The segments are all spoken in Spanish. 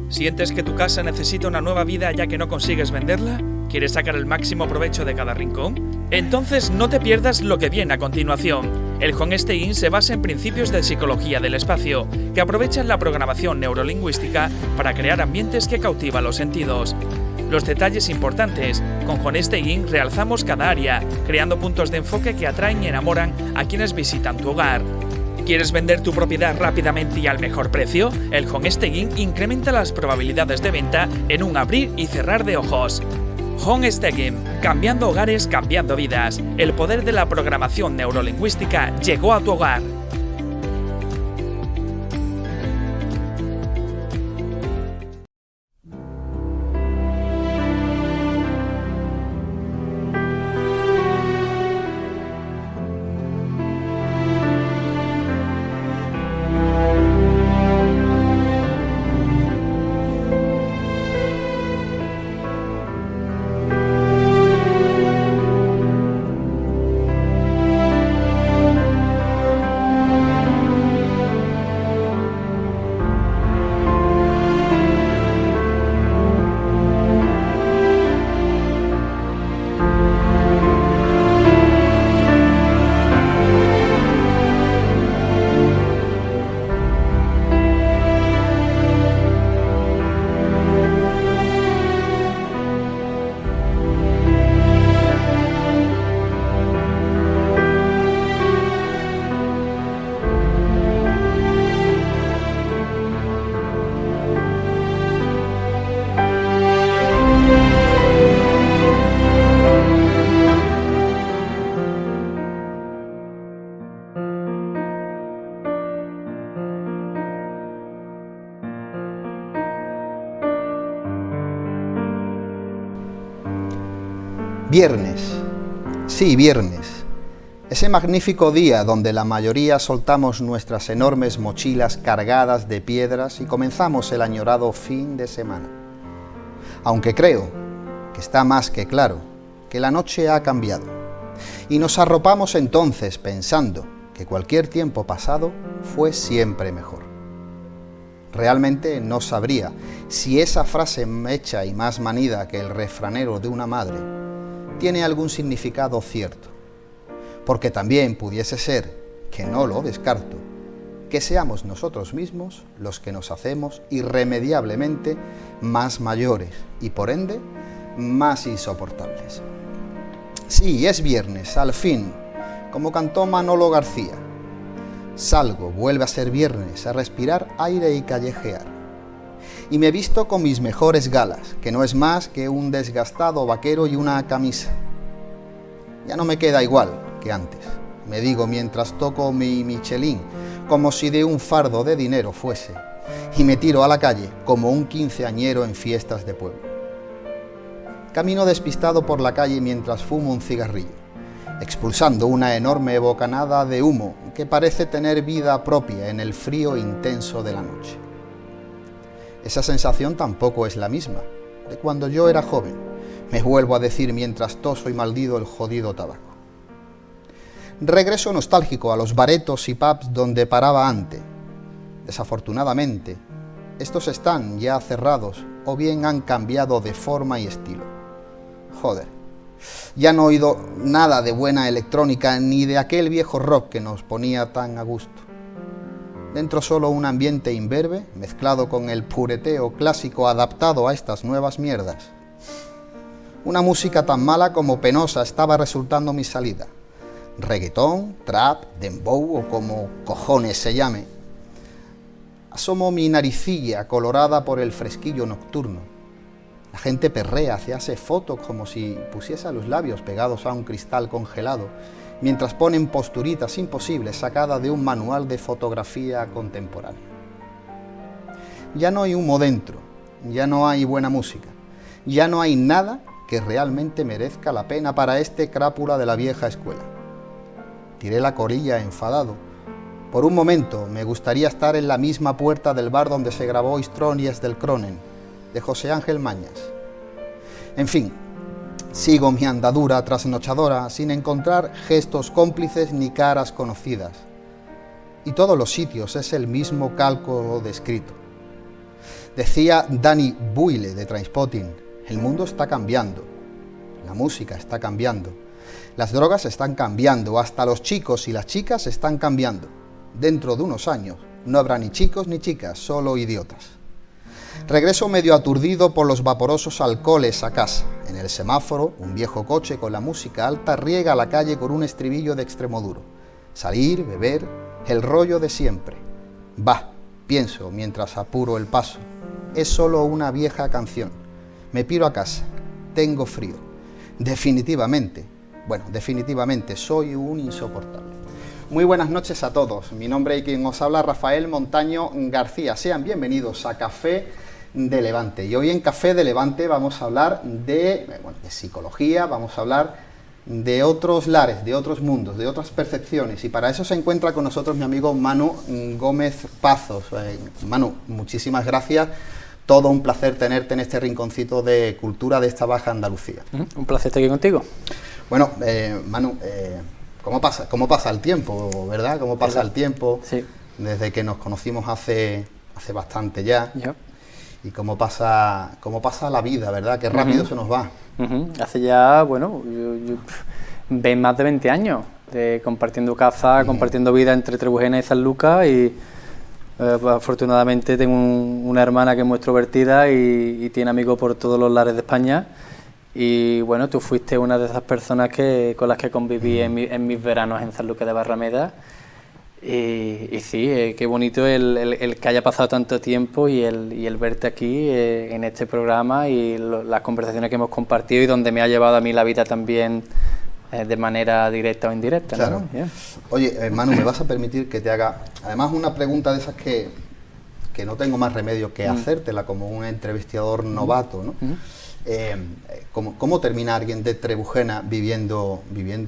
¿Sientes que tu casa necesita una nueva vida ya que no consigues venderla? ¿Quieres sacar el máximo provecho de cada rincón? Entonces no te pierdas lo que viene a continuación. El Homestaying se basa en principios de psicología del espacio, que aprovechan la programación neurolingüística para crear ambientes que cautivan los sentidos. Los detalles importantes. Con Homestaying realzamos cada área, creando puntos de enfoque que atraen y enamoran a quienes visitan tu hogar. ¿Quieres vender tu propiedad rápidamente y al mejor precio? El Homestaying incrementa las probabilidades de venta en un abrir y cerrar de ojos. Homestaying, cambiando hogares, cambiando vidas. El poder de la programación neurolingüística llegó a tu hogar. Viernes, sí, viernes, ese magnífico día donde la mayoría soltamos nuestras enormes mochilas cargadas de piedras y comenzamos el añorado fin de semana. Aunque creo que está más que claro que la noche ha cambiado y nos arropamos entonces pensando que cualquier tiempo pasado fue siempre mejor. Realmente no sabría si esa frase hecha y más manida que el refranero de una madre tiene algún significado cierto, porque también pudiese ser, que no lo descarto, que seamos nosotros mismos los que nos hacemos irremediablemente más mayores y por ende más insoportables. Sí, es viernes, al fin, como cantó Manolo García. Salgo, vuelve a ser viernes, a respirar aire y callejear. Y me visto con mis mejores galas, que no es más que un desgastado vaquero y una camisa. Ya no me queda igual que antes, me digo mientras toco mi Michelin, como si de un fardo de dinero fuese, y me tiro a la calle como un quinceañero en fiestas de pueblo. Camino despistado por la calle mientras fumo un cigarrillo, expulsando una enorme bocanada de humo que parece tener vida propia en el frío intenso de la noche. Esa sensación tampoco es la misma de cuando yo era joven, me vuelvo a decir mientras toso y maldigo el jodido tabaco. Regreso nostálgico a los baretos y pubs donde paraba antes. Desafortunadamente, estos están ya cerrados o bien han cambiado de forma y estilo. Joder, ya no he oído nada de buena electrónica ni de aquel viejo rock que nos ponía tan a gusto. Dentro solo un ambiente imberbe, mezclado con el pureteo clásico adaptado a estas nuevas mierdas. Una música tan mala como penosa estaba resultando mi salida. Reggaetón, trap, dembow o como cojones se llame. Asomo mi naricilla colorada por el fresquillo nocturno. La gente perrea, se hace fotos como si pusiese los labios pegados a un cristal congelado, mientras ponen posturitas imposibles sacadas de un manual de fotografía contemporánea. Ya no hay humo dentro, ya no hay buena música, ya no hay nada que realmente merezca la pena para este crápula de la vieja escuela. Tiré la colilla enfadado. Por un momento me gustaría estar en la misma puerta del bar donde se grabó Historias del Cronen, de José Ángel Mañas. En fin, sigo mi andadura trasnochadora sin encontrar gestos cómplices ni caras conocidas. Y todos los sitios es el mismo cálculo descrito. Decía Danny Boyle de Trainspotting: el mundo está cambiando, la música está cambiando, las drogas están cambiando, hasta los chicos y las chicas están cambiando. Dentro de unos años no habrá ni chicos ni chicas, solo idiotas. Regreso medio aturdido por los vaporosos alcoholes a casa. En el semáforo, un viejo coche con la música alta riega la calle con un estribillo de Extremoduro. Salir, beber, el rollo de siempre. Va, pienso mientras apuro el paso. Es solo una vieja canción. Me piro a casa. Tengo frío. Definitivamente soy un insoportable. Muy buenas noches a todos. Mi nombre y quien os habla, Rafael Montaño García. Sean bienvenidos a Café de Levante. Y hoy en Café de Levante vamos a hablar de psicología, vamos a hablar de otros lares, de otros mundos, de otras percepciones. Y para eso se encuentra con nosotros mi amigo Manu Gómez Pazos. Manu, muchísimas gracias. Todo un placer tenerte en este rinconcito de cultura de esta Baja Andalucía. Un placer estar aquí contigo. Bueno, Manu, ¿cómo pasa el tiempo, verdad? ¿Cómo pasa el tiempo? Sí. Desde que nos conocimos hace bastante ya. Yep. Y cómo pasa la vida, ¿verdad? Qué rápido se nos va. Hace ya, más de 20 años compartiendo casa, compartiendo vida entre Trebujena y Sanlúcar, y afortunadamente tengo una hermana que es muy extrovertida y tiene amigos por todos los lares de España. Y bueno, tú fuiste una de esas personas con las que conviví en mis veranos en Sanlúcar de Barrameda. Y sí, qué bonito el que haya pasado tanto tiempo y el verte aquí en este programa y las conversaciones que hemos compartido y donde me ha llevado a mí la vida también de manera directa o indirecta. Claro. ¿No? Yeah. Oye, Manu, ¿me vas a permitir que te haga además una pregunta de esas que no tengo más remedio que hacértela como un entrevistador novato, ¿no? ¿Cómo termina alguien de Trebujena viviendo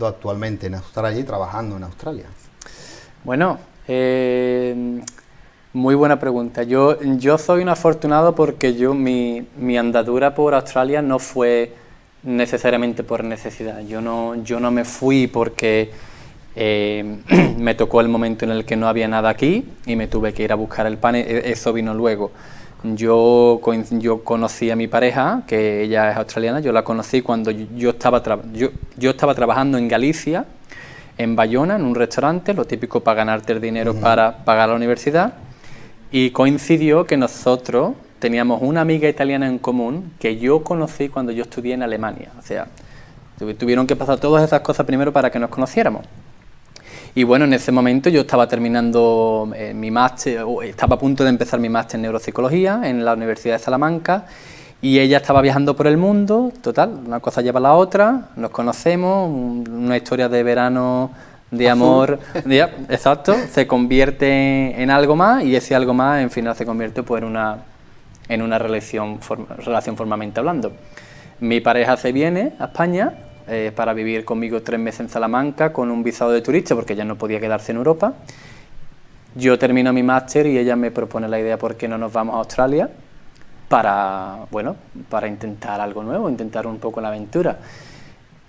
actualmente en Australia y trabajando en Australia? Bueno, muy buena pregunta. Yo soy un afortunado porque mi andadura por Australia no fue necesariamente por necesidad. Yo no me fui porque me tocó el momento en el que no había nada aquí y me tuve que ir a buscar el pan. Eso vino luego. Yo conocí a mi pareja, que ella es australiana. Yo la conocí cuando yo estaba trabajando en Galicia, en Bayona, en un restaurante, lo típico para ganarte el dinero para pagar la universidad, y coincidió que nosotros teníamos una amiga italiana en común que yo conocí cuando yo estudié en Alemania. O sea, tuvieron que pasar todas esas cosas primero para que nos conociéramos. Y bueno, en ese momento yo estaba terminando mi máster, estaba a punto de empezar mi máster en neuropsicología en la Universidad de Salamanca, y ella estaba viajando por el mundo. Total, una cosa lleva a la otra, nos conocemos, una historia de verano, de amor, exacto, se convierte en algo más, y ese algo más, en final, se convierte pues en una relación formalmente hablando. Mi pareja se viene a España para vivir conmigo 3 meses en Salamanca con un visado de turista, porque ella no podía quedarse en Europa. Yo termino mi máster y ella me propone la idea: ¿por qué no nos vamos a Australia? Para intentar algo nuevo, intentar un poco la aventura.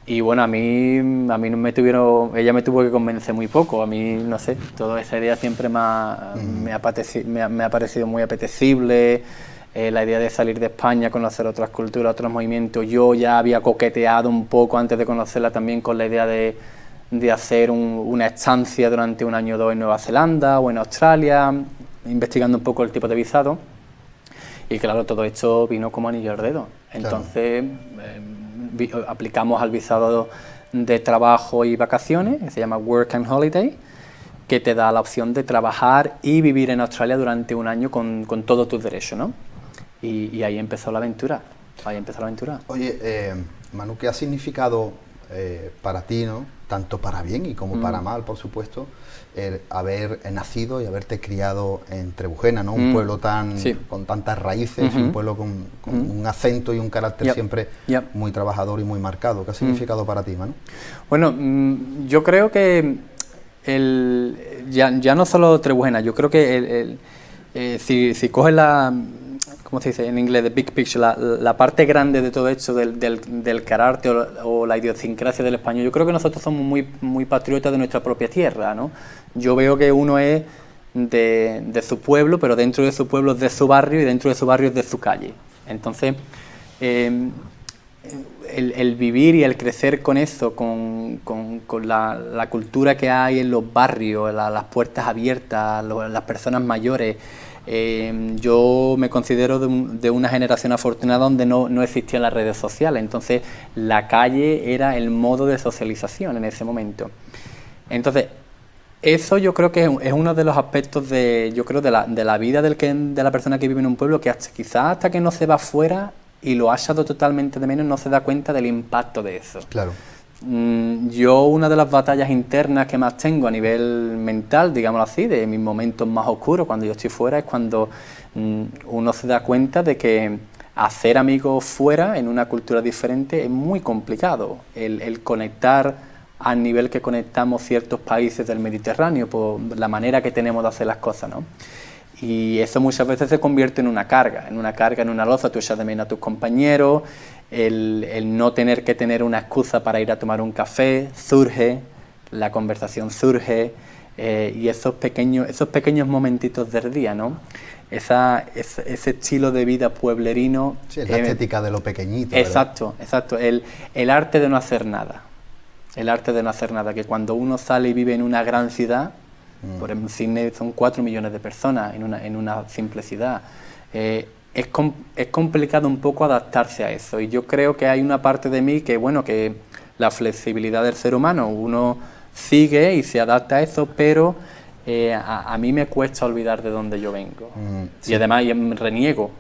Y bueno, ella me tuvo que convencer muy poco. A mí, no sé, toda esa idea siempre me ha parecido muy apetecible. La idea de salir de España, conocer otras culturas, otros movimientos. Yo ya había coqueteado un poco antes de conocerla también con la idea de hacer una estancia durante 1 año o 2 en Nueva Zelanda o en Australia, investigando un poco el tipo de visado. Y claro, todo esto vino como anillo al dedo. Entonces, aplicamos al visado de trabajo y vacaciones, que se llama Work and Holiday, que te da la opción de trabajar y vivir en Australia durante 1 año con todos tus derechos, ¿no? Y ahí empezó la aventura. Oye, Manu, ¿qué ha significado para ti, ¿no? Tanto para bien y como para mal, por supuesto, el haber nacido y haberte criado en Trebujena, ¿no? Un pueblo con tantas raíces, un pueblo con un acento y un carácter siempre muy trabajador y muy marcado. ¿Qué ha significado para ti, Manu? Bueno, yo creo que ya no solo Trebujena, yo creo que si coges ¿cómo se dice en inglés? The big picture, la parte grande de todo esto del carácter o la idiosincrasia del español. Yo creo que nosotros somos muy patriotas de nuestra propia tierra, ¿no? Yo veo que uno es de su pueblo, pero dentro de su pueblo es de su barrio y dentro de su barrio es de su calle. Entonces, el vivir y el crecer con eso, con la cultura que hay en los barrios, las puertas abiertas, las personas mayores. Yo me considero de una generación afortunada donde no existían las redes sociales, entonces la calle era el modo de socialización en ese momento. Entonces, eso yo creo que es uno de los aspectos de la vida de la persona que vive en un pueblo, que quizás hasta que no se va fuera y lo ha echado totalmente de menos, no se da cuenta del impacto de eso. Claro. Yo, una de las batallas internas que más tengo a nivel mental, digámoslo así, de mis momentos más oscuros cuando yo estoy fuera, es cuando uno se da cuenta de que hacer amigos fuera, en una cultura diferente, es muy complicado. El conectar al nivel que conectamos ciertos países del Mediterráneo, por la manera que tenemos de hacer las cosas, ¿no? Y eso muchas veces se convierte en una carga, en una losa. Tú echas de menos a tus compañeros, el no tener que tener una excusa para ir a tomar un café surge, la conversación surge, y esos pequeños momentitos del día, ¿no? Ese estilo de vida pueblerino. Sí, es la estética de lo pequeñito. Exacto, ¿verdad? Exacto. El arte de no hacer nada. El arte de no hacer nada, que cuando uno sale y vive en una gran ciudad, por ejemplo, Sydney son 4 millones de personas en una simple ciudad, es complicado un poco adaptarse a eso, y yo creo que hay una parte de mí que la flexibilidad del ser humano, uno sigue y se adapta a eso, pero a mí me cuesta olvidar de dónde yo vengo, sí. Y además reniego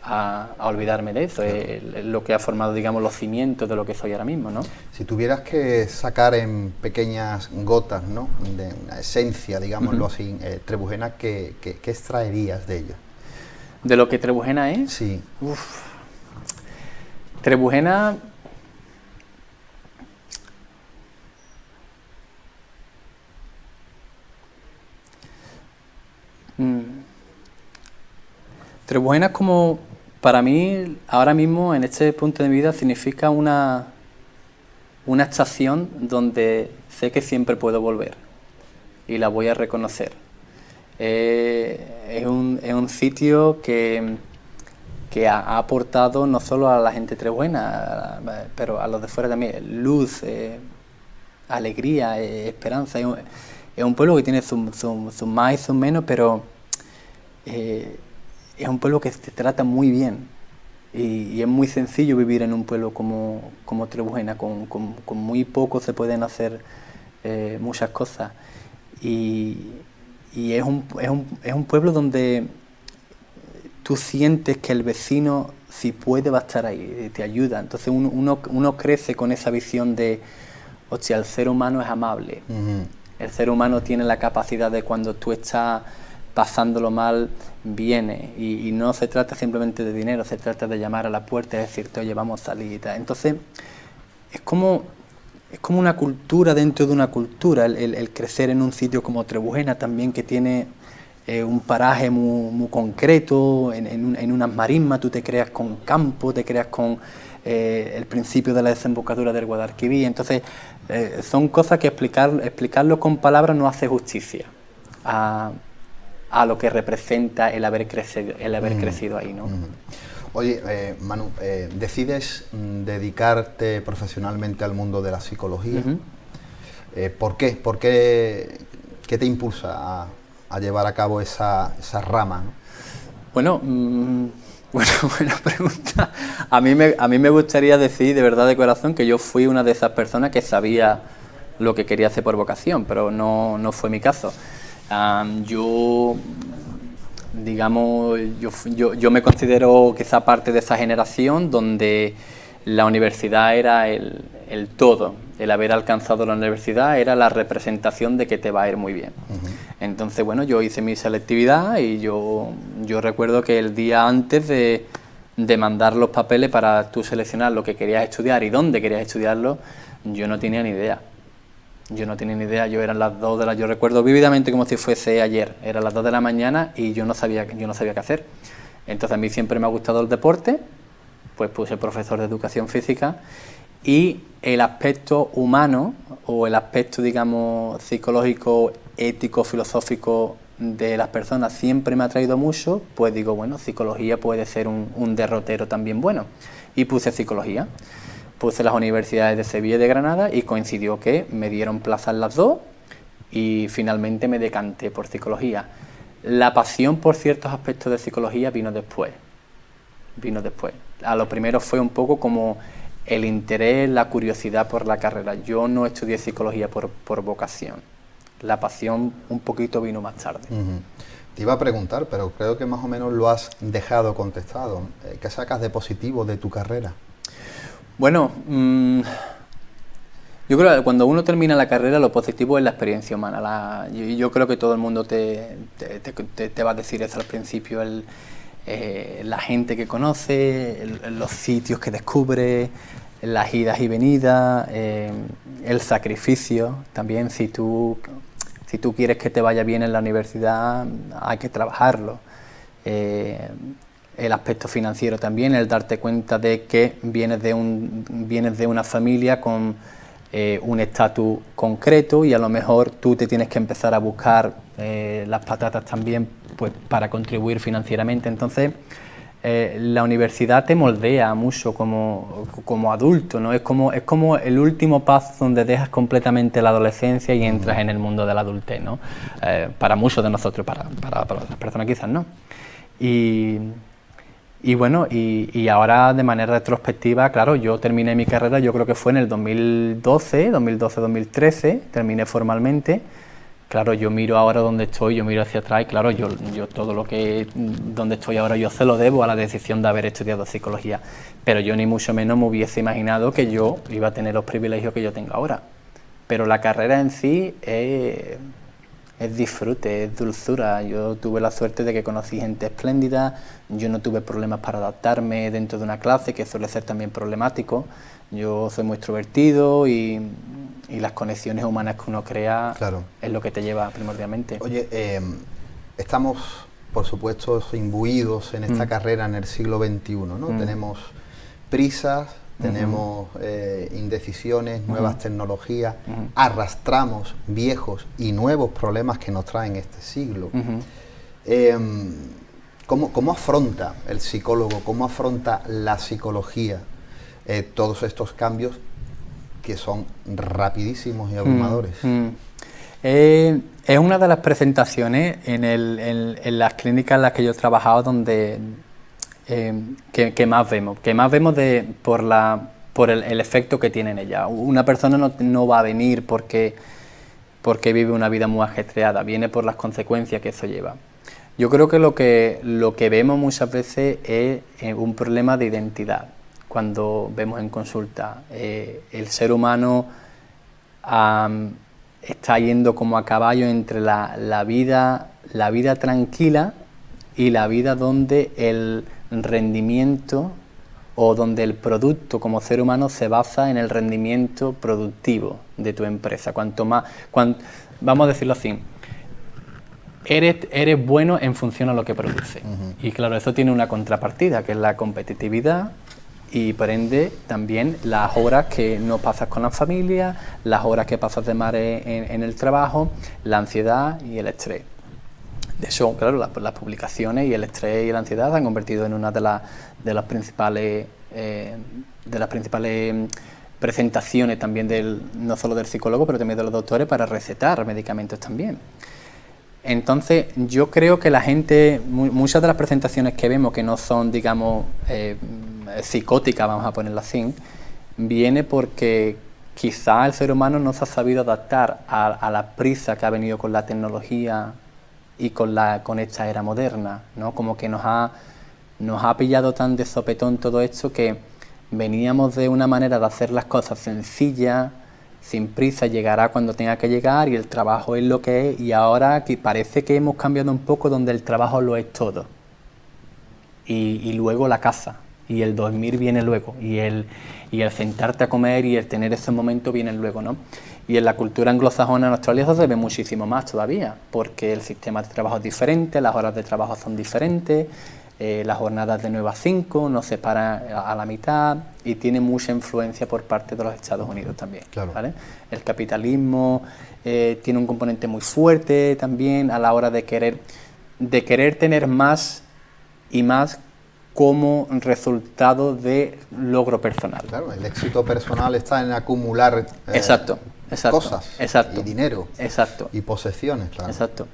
a olvidarme de eso, es lo que ha formado, digamos, los cimientos de lo que soy ahora mismo, ¿no? Si tuvieras que sacar en pequeñas gotas, ¿no?, de una esencia, digámoslo así, trebujena, ¿qué extraerías de ella? ¿De lo que trebujena es? Sí. Trebujena... Trebujena es como, para mí, ahora mismo, en este punto de mi vida, significa una estación donde sé que siempre puedo volver y la voy a reconocer. Es un sitio que ha aportado no solo a la gente trebujena, pero a los de fuera también, luz, alegría, esperanza. Es un pueblo que tiene sus más y sus menos, pero es un pueblo que te trata muy bien. Y es muy sencillo vivir en un pueblo como Trebujena, con muy poco se pueden hacer muchas cosas. Y es un pueblo donde tú sientes que el vecino, si puede, va a estar ahí, te ayuda. Entonces uno crece con esa visión de, hostia, el ser humano es amable. El ser humano tiene la capacidad de, cuando tú estás pasándolo mal, viene, y no se trata simplemente de dinero, se trata de llamar a la puerta y decirte, oye, vamos a salir y tal. Entonces es como una cultura dentro de una cultura, el crecer en un sitio como Trebujena también, que tiene un paraje muy concreto, en unas marismas. Tú te creas con campo, te creas con el principio de la desembocadura del Guadalquivir. Entonces son cosas que explicarlo con palabras no hace justicia a lo que representa el haber crecido ahí, ¿no? Oye, Manu, decides dedicarte profesionalmente al mundo de la psicología. ¿Por qué? ¿Qué te impulsa a llevar a cabo esa rama, ¿no? Bueno, buena pregunta. A mí me gustaría decir, de verdad, de corazón, que yo fui una de esas personas que sabía lo que quería hacer por vocación, pero no fue mi caso. Yo me considero quizá parte de esa generación donde la universidad era el todo. El haber alcanzado la universidad era la representación de que te va a ir muy bien. Entonces, bueno, yo hice mi selectividad y yo recuerdo que el día antes de mandar los papeles para tú seleccionar lo que querías estudiar y dónde querías estudiarlo, yo no tenía ni idea. Eran las 2 de la... Yo recuerdo vívidamente como si fuese ayer. Eran las 2 de la mañana y yo no sabía qué hacer. Entonces a mí siempre me ha gustado el deporte, pues puse profesor de educación física, y el aspecto humano, o el aspecto, digamos, psicológico, ético, filosófico, de las personas siempre me ha atraído mucho, pues digo, bueno, psicología puede ser un derrotero también bueno. Y puse psicología. Puse las universidades de Sevilla y de Granada y coincidió que me dieron plaza en las dos y finalmente me decanté por psicología. La pasión por ciertos aspectos de psicología vino después. A lo primero fue un poco como el interés, la curiosidad por la carrera. Yo no estudié psicología por vocación. La pasión un poquito vino más tarde. Te iba a preguntar, pero creo que más o menos lo has dejado contestado. ¿Qué sacas de positivo de tu carrera? Bueno, yo creo que cuando uno termina la carrera lo positivo es la experiencia humana. Yo creo que todo el mundo te va a decir eso al principio, la gente que conoce, los sitios que descubre, las idas y venidas, el sacrificio también. Si tú quieres que te vaya bien en la universidad, hay que trabajarlo. El aspecto financiero también, el darte cuenta de que vienes de una familia con un estatus concreto y a lo mejor tú te tienes que empezar a buscar las patatas también, pues, para contribuir financieramente. Entonces, la universidad te moldea mucho como adulto, ¿no? Es como el último paso donde dejas completamente la adolescencia y entras en el mundo de la adultez, ¿no? Para muchos de nosotros, para otras personas quizás no. Y bueno, y ahora de manera retrospectiva, claro, yo terminé mi carrera, yo creo que fue en el 2012-2013, terminé formalmente. Claro, yo miro ahora donde estoy, yo miro hacia atrás y claro, yo todo donde estoy ahora yo se lo debo a la decisión de haber estudiado psicología. Pero yo ni mucho menos me hubiese imaginado que yo iba a tener los privilegios que yo tengo ahora. Pero la carrera en sí es disfrute, es dulzura. Yo tuve la suerte de que conocí gente espléndida, yo no tuve problemas para adaptarme dentro de una clase, que suele ser también problemático. Yo soy muy extrovertido y las conexiones humanas que uno crea, claro, es lo que te lleva primordialmente. Oye, estamos, por supuesto, imbuidos en esta carrera en el siglo XXI, ¿no? Tenemos prisas, tenemos indecisiones, nuevas tecnologías, arrastramos viejos y nuevos problemas que nos traen este siglo. ¿Cómo afronta el psicólogo, cómo afronta la psicología todos estos cambios que son rapidísimos y abrumadores? Es una de las presentaciones en las clínicas en las que yo he trabajado donde que más vemos por el efecto que tiene en ella. Una persona no va a venir porque vive una vida muy ajetreada, viene por las consecuencias que eso lleva. Yo creo que lo que vemos muchas veces es un problema de identidad. Cuando vemos en consulta, el ser humano está yendo como a caballo entre la vida tranquila y la vida donde el rendimiento o donde el producto como ser humano se basa en el rendimiento productivo de tu empresa. Vamos a decirlo así, eres bueno en función a lo que produces. Y claro, eso tiene una contrapartida, que es la competitividad, y por ende también las horas que no pasas con la familia, las horas que pasas de mar en el trabajo, la ansiedad y el estrés. De hecho, claro, las publicaciones y el estrés y la ansiedad se han convertido en una de las principales presentaciones también no solo del psicólogo, pero también de los doctores para recetar medicamentos también. Entonces, yo creo que la gente, muchas de las presentaciones que vemos que no son, digamos, psicóticas, vamos a ponerlo así, viene porque quizá el ser humano no se ha sabido adaptar a la prisa que ha venido con la tecnología y con esta era moderna, ¿no? Como que nos ha pillado tan de sopetón todo esto que veníamos de una manera de hacer las cosas sencillas, sin prisa, llegará cuando tenga que llegar y el trabajo es lo que es, y ahora que parece que hemos cambiado un poco donde el trabajo lo es todo y luego la casa y el dormir viene luego y el sentarte a comer y el tener ese momento viene luego, ¿no? Y en la cultura anglosajona en Australia eso se ve muchísimo más todavía, porque el sistema de trabajo es diferente, las horas de trabajo son diferentes, las jornadas de 9 a 5, nos separa a la mitad y tiene mucha influencia por parte de los Estados Unidos también. Claro. ¿Vale? El capitalismo tiene un componente muy fuerte también a la hora de querer tener más y más como resultado de logro personal. Claro, el éxito personal está en acumular Exacto. cosas y dinero y posesiones, claro. Exacto.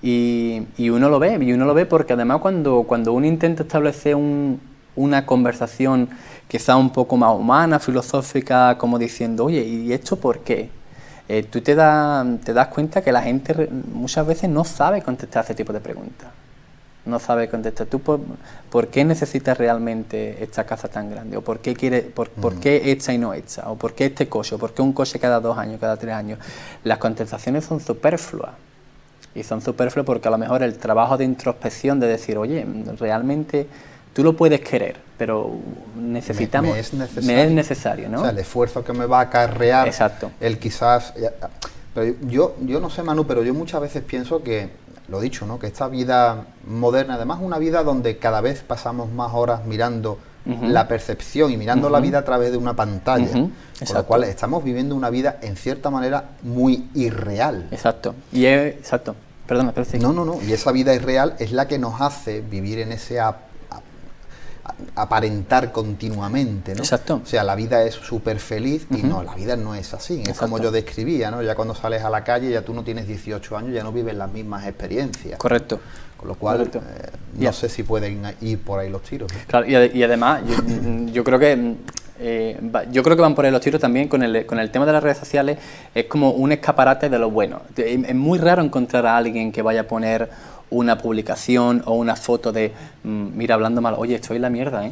Y uno lo ve porque además cuando uno intenta establecer una conversación quizá un poco más humana, filosófica, como diciendo, oye, ¿y esto por qué? Tú te das cuenta que la gente muchas veces no sabe contestar ese tipo de preguntas. No sabe contestar. ¿Tú por qué necesitas realmente esta casa tan grande? ¿O por qué qué esta y no esta? ¿O por qué este coche? ¿O por qué un coche cada 2 años, cada 3 años? Las contestaciones son superfluas. Y son superfluas porque a lo mejor el trabajo de introspección de decir, oye, realmente tú lo puedes querer, pero necesitamos... Me es necesario, ¿no? O sea, el esfuerzo que me va a acarrear... Exacto. El quizás... Pero yo no sé, Manu, pero yo muchas veces pienso que, lo dicho, ¿no? Que esta vida moderna, además una vida donde cada vez pasamos más horas mirando la percepción y mirando la vida a través de una pantalla, con lo cual estamos viviendo una vida en cierta manera muy irreal. Exacto. Exacto. Perdona, pero sí. No. Y esa vida irreal es la que nos hace vivir en ese aparentar continuamente, ¿no? Exacto. O sea, la vida es súper feliz y no, la vida no es así. Es como yo describía, ¿no? Ya cuando sales a la calle, ya tú no tienes 18 años, ya no vives las mismas experiencias. Correcto. Con lo cual, no sé si pueden ir por ahí los tiros, ¿no? Claro, y además, yo creo que van por ahí los tiros también con el tema de las redes sociales. Es como un escaparate de lo bueno. Es muy raro encontrar a alguien que vaya a poner una publicación o una foto de, mira, hablando mal, oye, estoy en la mierda, ¿eh?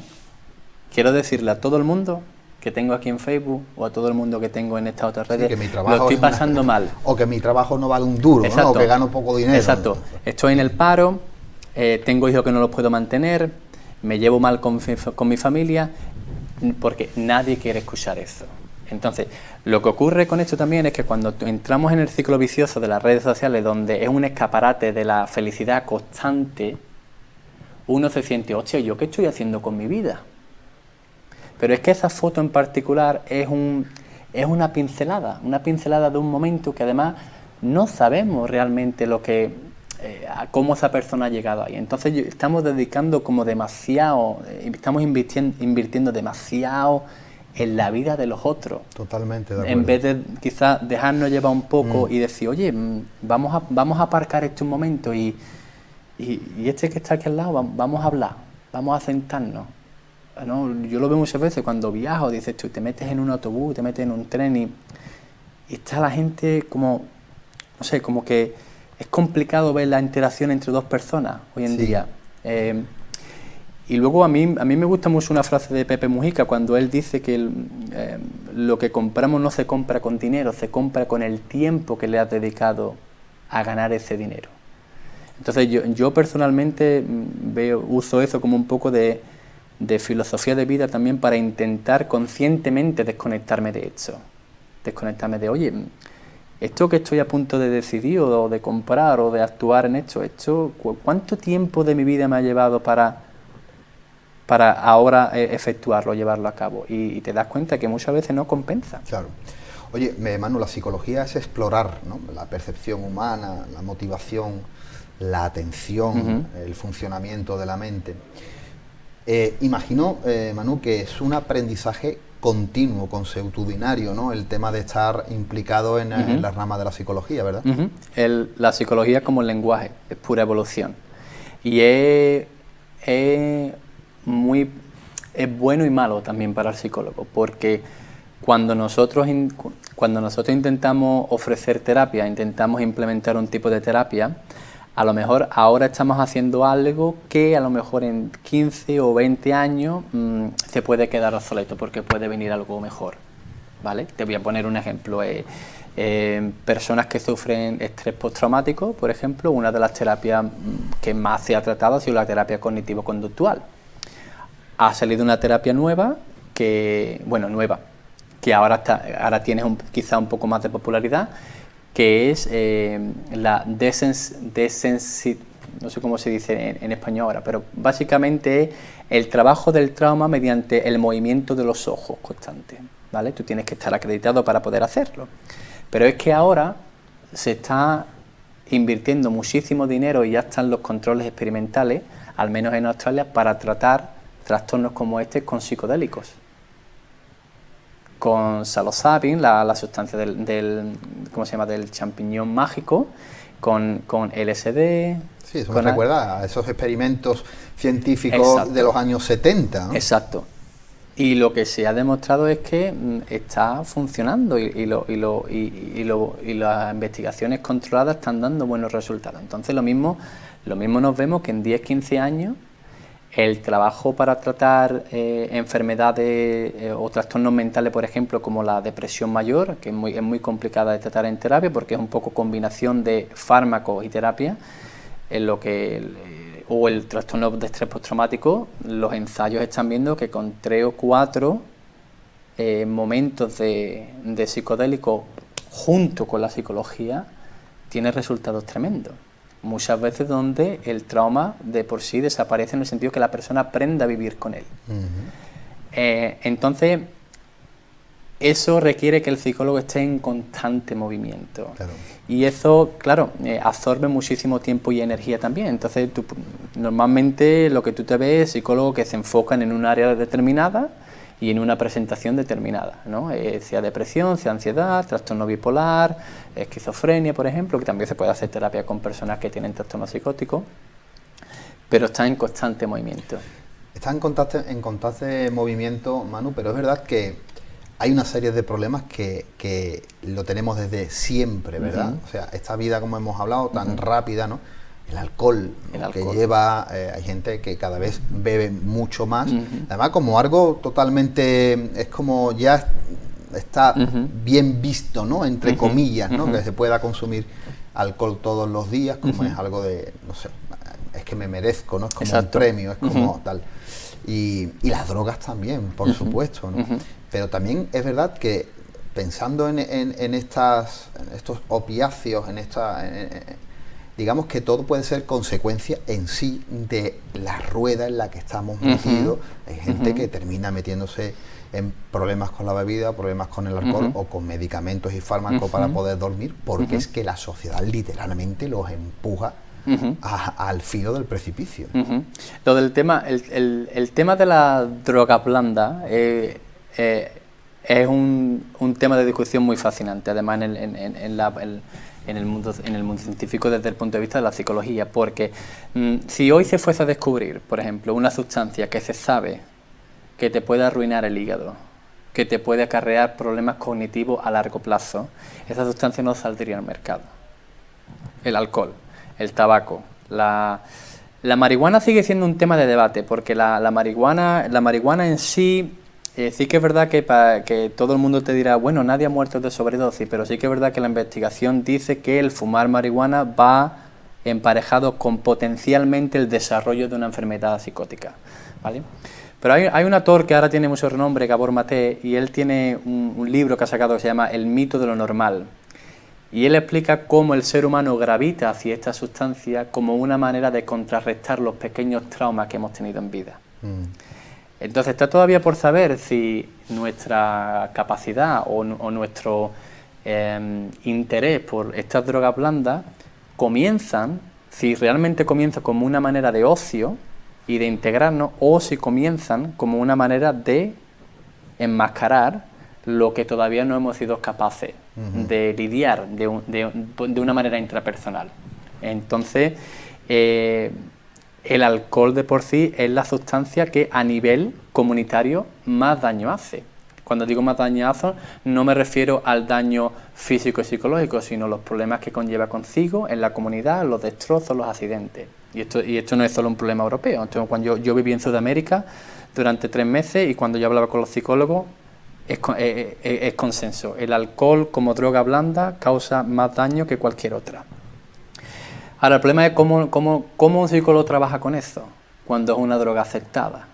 Quiero decirle a todo el mundo que tengo aquí en Facebook o a todo el mundo que tengo en estas otras redes, que mi trabajo lo estoy pasando mal. O que mi trabajo no vale un duro, ¿no? O que gano poco dinero. Exacto. Estoy en el paro, tengo hijos que no los puedo mantener, me llevo mal con mi familia, porque nadie quiere escuchar eso. Entonces, lo que ocurre con esto también es que cuando entramos en el ciclo vicioso de las redes sociales, donde es un escaparate de la felicidad constante, uno se siente, hostia, ¿yo qué estoy haciendo con mi vida? Pero es que esa foto en particular es una pincelada de un momento que además no sabemos realmente cómo esa persona ha llegado ahí. Entonces estamos dedicando como demasiado, estamos invirtiendo demasiado en la vida de los otros. Totalmente de acuerdo. En vez de quizás dejarnos llevar un poco y decir, oye, vamos a aparcar este un momento y este que está aquí al lado, vamos a hablar, vamos a sentarnos. ¿No? Yo lo veo muchas veces cuando viajo, dices tú, te metes en un autobús, te metes en un tren y está la gente como, no sé, como que es complicado ver la interacción entre dos personas hoy en día. Y luego a mí me gusta mucho una frase de Pepe Mujica cuando él dice que lo que compramos no se compra con dinero, se compra con el tiempo que le has dedicado a ganar ese dinero. Entonces yo personalmente uso eso como un poco de filosofía de vida también para intentar conscientemente desconectarme de esto. Desconectarme de, oye, esto que estoy a punto de decidir o de comprar o de actuar en esto, ¿cuánto tiempo de mi vida me ha llevado para ahora efectuarlo, llevarlo a cabo? Y te das cuenta que muchas veces no compensa. Claro. Oye, Manu, la psicología es explorar, ¿no?, la percepción humana, la motivación, la atención, el funcionamiento de la mente. Imagino, Manu, que es un aprendizaje continuo, consuetudinario, ¿no?, el tema de estar implicado en la rama de la psicología, ¿verdad? La psicología como el lenguaje, es pura evolución. Y es bueno y malo también para el psicólogo, porque cuando nosotros intentamos ofrecer terapia, intentamos implementar un tipo de terapia, a lo mejor ahora estamos haciendo algo que a lo mejor en 15 o 20 años se puede quedar obsoleto porque puede venir algo mejor, ¿vale? Te voy a poner un ejemplo. Personas que sufren estrés postraumático, por ejemplo, una de las terapias que más se ha tratado ha sido la terapia cognitivo-conductual. Ha salido una terapia nueva que ahora tiene quizá un poco más de popularidad, que es la no sé cómo se dice en español ahora, pero básicamente es el trabajo del trauma mediante el movimiento de los ojos constante, ¿vale? Tú tienes que estar acreditado para poder hacerlo. Pero es que ahora se está invirtiendo muchísimo dinero y ya están los controles experimentales, al menos en Australia, para tratar trastornos como este con psicodélicos. Con psilocybin, la sustancia ¿cómo se llama?, del champiñón mágico, con LSD... Sí, eso me recuerda a esos experimentos científicos. Exacto. De los años 70, ¿no? Exacto. Y lo que se ha demostrado es que está funcionando y las investigaciones controladas están dando buenos resultados. Entonces lo mismo nos vemos que en 10-15 años el trabajo para tratar enfermedades o trastornos mentales, por ejemplo, como la depresión mayor, que es muy complicada de tratar en terapia porque es un poco combinación de fármacos y terapia, o el trastorno de estrés postraumático, los ensayos están viendo que con 3 o 4 momentos de psicodélico junto con la psicología tiene resultados tremendos. Muchas veces donde el trauma de por sí desaparece en el sentido que la persona aprenda a vivir con él. Entonces, eso requiere que el psicólogo esté en constante movimiento. Claro. Y eso, claro, absorbe muchísimo tiempo y energía también. Entonces, normalmente lo que tú te ves es psicólogos que se enfocan en un área determinada y en una presentación determinada, ¿no? Sea depresión, sea ansiedad, trastorno bipolar, esquizofrenia, por ejemplo, que también se puede hacer terapia con personas que tienen trastorno psicótico, pero está en constante movimiento. Está en constante movimiento, Manu, pero es verdad que hay una serie de problemas que lo tenemos desde siempre, ¿verdad? O sea, esta vida, como hemos hablado, tan rápida, ¿no? El alcohol, que lleva, hay gente que cada vez bebe mucho más, además como algo totalmente, es como ya está bien visto, ¿no? Entre comillas, ¿no? Que se pueda consumir alcohol todos los días, como es algo de, no sé, es que me merezco, ¿no? Es como un premio, es como tal. Y las drogas también, por supuesto, ¿no? Pero también es verdad que pensando en estos opiáceos, digamos que todo puede ser consecuencia en sí de la rueda en la que estamos metidos. Hay gente que termina metiéndose en problemas con la bebida, problemas con el alcohol o con medicamentos y fármacos para poder dormir, porque es que la sociedad literalmente los empuja al filo del precipicio. Lo del tema, el tema de la droga blanda es un tema de discusión muy fascinante, además en el mundo científico desde el punto de vista de la psicología, porque si hoy se fuese a descubrir, por ejemplo, una sustancia que se sabe que te puede arruinar el hígado, que te puede acarrear problemas cognitivos a largo plazo, esa sustancia no saldría al mercado. El alcohol, el tabaco, la marihuana sigue siendo un tema de debate, porque la marihuana en sí, sí que es verdad que todo el mundo te dirá, bueno, nadie ha muerto de sobredosis, pero sí que es verdad que la investigación dice que el fumar marihuana va emparejado con potencialmente el desarrollo de una enfermedad psicótica, ¿vale? Pero hay un autor que ahora tiene mucho renombre, Gabor Maté, y él tiene un libro que ha sacado que se llama El mito de lo normal. Y él explica cómo el ser humano gravita hacia esta sustancia como una manera de contrarrestar los pequeños traumas que hemos tenido en vida. Entonces está todavía por saber si nuestra capacidad o nuestro interés por estas drogas blandas si realmente comienza como una manera de ocio y de integrarnos, o si comienzan como una manera de enmascarar lo que todavía no hemos sido capaces de lidiar de una manera intrapersonal. Entonces, el alcohol de por sí es la sustancia que a nivel comunitario más daño hace. Cuando digo más daño hace, no me refiero al daño físico y psicológico, sino los problemas que conlleva consigo en la comunidad, los destrozos, los accidentes. Y esto no es solo un problema europeo. Entonces, cuando yo viví en Sudamérica durante 3 meses y cuando yo hablaba con los psicólogos, es consenso. El alcohol como droga blanda causa más daño que cualquier otra. Ahora, el problema es cómo un psicólogo trabaja con eso, cuando es una droga aceptada.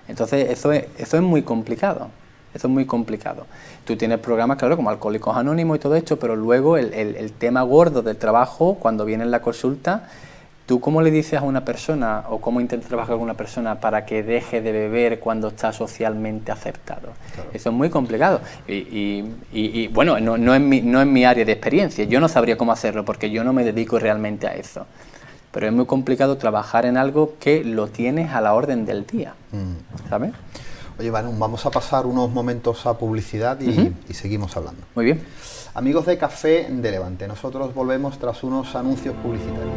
Entonces, eso es muy complicado. Eso es muy complicado. Tú tienes programas, claro, como Alcohólicos Anónimos y todo esto, pero luego el tema gordo del trabajo, cuando viene en la consulta, ¿Tú cómo le dices a una persona o cómo intentas trabajar con una persona para que deje de beber cuando está socialmente aceptado? Claro. Eso es muy complicado y bueno, no es mi área de experiencia. Yo no sabría cómo hacerlo porque yo no me dedico realmente a eso. Pero es muy complicado trabajar en algo que lo tienes a la orden del día, ¿sabes? Oye, Manu, vamos a pasar unos momentos a publicidad y seguimos hablando. Muy bien. Amigos de Café de Levante, nosotros volvemos tras unos anuncios publicitarios.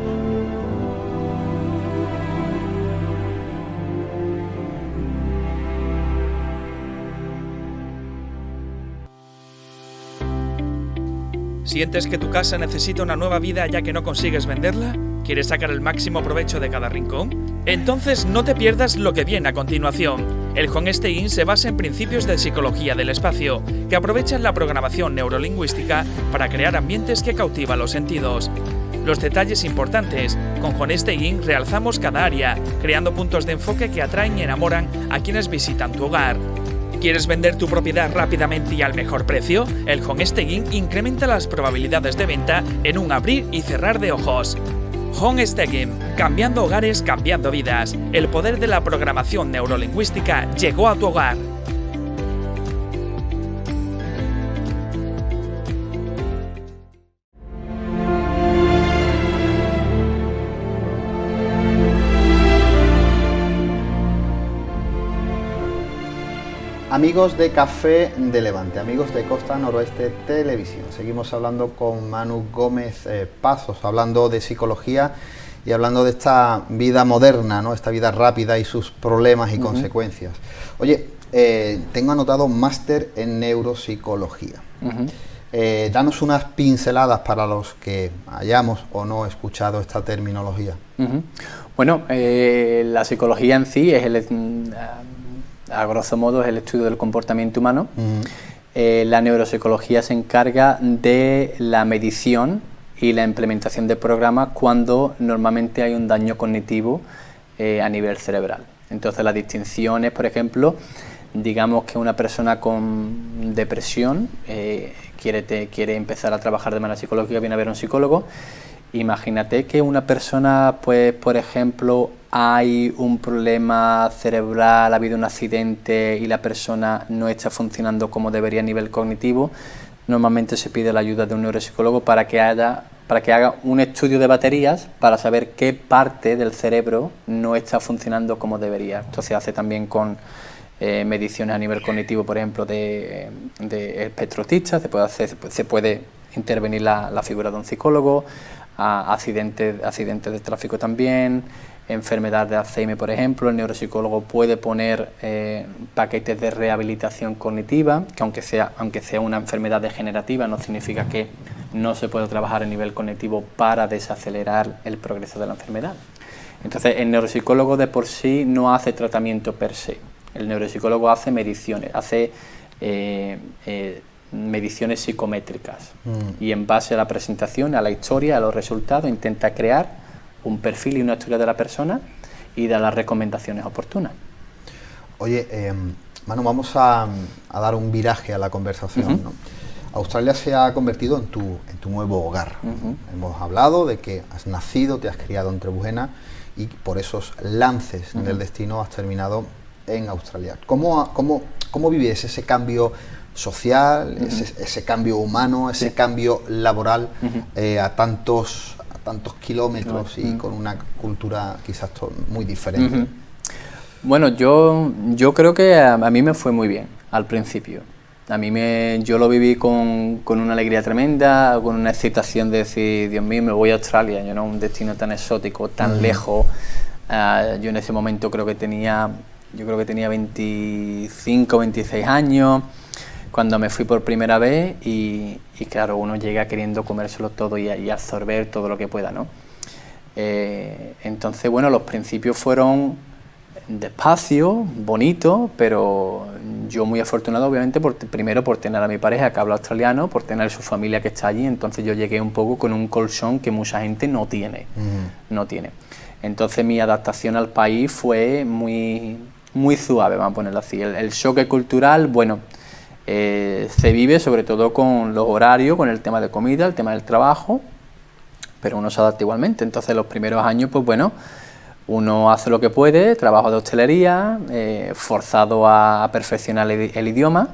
¿Sientes que tu casa necesita una nueva vida ya que no consigues venderla? ¿Quieres sacar el máximo provecho de cada rincón? Entonces no te pierdas lo que viene a continuación. El Homestay Inn se basa en principios de psicología del espacio, que aprovechan la programación neurolingüística para crear ambientes que cautivan los sentidos. Los detalles importantes. Con Homestay Inn realzamos cada área, creando puntos de enfoque que atraen y enamoran a quienes visitan tu hogar. ¿Quieres vender tu propiedad rápidamente y al mejor precio? El Homestay Inn incrementa las probabilidades de venta en un abrir y cerrar de ojos. Homestay Inn, cambiando hogares, cambiando vidas. El poder de la programación neurolingüística llegó a tu hogar. Amigos de Café de Levante, amigos de Costa Noroeste Televisión, seguimos hablando con Manu Gómez Pazos, hablando de psicología y hablando de esta vida moderna, ¿no? Esta vida rápida y sus problemas y consecuencias. Oye, tengo anotado máster en neuropsicología. Danos unas pinceladas para los que hayamos o no escuchado esta terminología. Bueno, la psicología en sí es a grosso modo es el estudio del comportamiento humano. La neuropsicología se encarga de la medición y la implementación de programas cuando normalmente hay un daño cognitivo a nivel cerebral. Entonces las distinciones, por ejemplo, digamos que una persona con depresión quiere empezar a trabajar de manera psicológica, viene a ver a un psicólogo. Imagínate que una persona, pues por ejemplo, hay un problema cerebral, ha habido un accidente y la persona no está funcionando como debería a nivel cognitivo. Normalmente se pide la ayuda de un neuropsicólogo para que haga un estudio de baterías para saber qué parte del cerebro no está funcionando como debería. Esto se hace también con mediciones a nivel cognitivo, por ejemplo, de espectro autista. Se puede intervenir la figura de un psicólogo, accidentes de tráfico también, enfermedad de Alzheimer, por ejemplo. El neuropsicólogo puede poner paquetes de rehabilitación cognitiva, que aunque sea una enfermedad degenerativa, no significa que no se pueda trabajar a nivel cognitivo para desacelerar el progreso de la enfermedad. Entonces, el neuropsicólogo de por sí no hace tratamiento per se. El neuropsicólogo hace mediciones, mediciones psicométricas y en base a la presentación, a la historia, a los resultados, intenta crear un perfil y una historia de la persona y dar las recomendaciones oportunas. Oye, Manu, vamos a dar un viraje a la conversación, ¿no? Australia se ha convertido en tu nuevo hogar. Hemos hablado de que has nacido, te has criado en Trebujena y por esos lances del destino has terminado en Australia. ¿Cómo vives ese cambio social, ese cambio humano, ese cambio laboral a tantos kilómetros y con una cultura quizás muy diferente? Bueno, yo creo que a mí me fue muy bien al principio. Yo lo viví con una alegría tremenda, con una excitación de decir, Dios mío, me voy a Australia, yo no, un destino tan exótico, tan lejos. Yo en ese momento creo que tenía 25 o 26 años cuando me fui por primera vez y claro, uno llega queriendo comérselo todo y absorber todo lo que pueda, ¿no? Entonces, bueno, los principios fueron despacio, bonito, pero yo muy afortunado, obviamente, primero por tener a mi pareja que habla australiano, por tener su familia que está allí. Entonces yo llegué un poco con un colchón que mucha gente no tiene. Entonces mi adaptación al país fue muy suave, vamos a ponerlo así. El choque cultural, bueno, se vive sobre todo con los horarios, con el tema de comida, el tema del trabajo, pero uno se adapta igualmente. Entonces los primeros años, pues bueno, uno hace lo que puede, trabajo de hostelería, forzado a perfeccionar el idioma,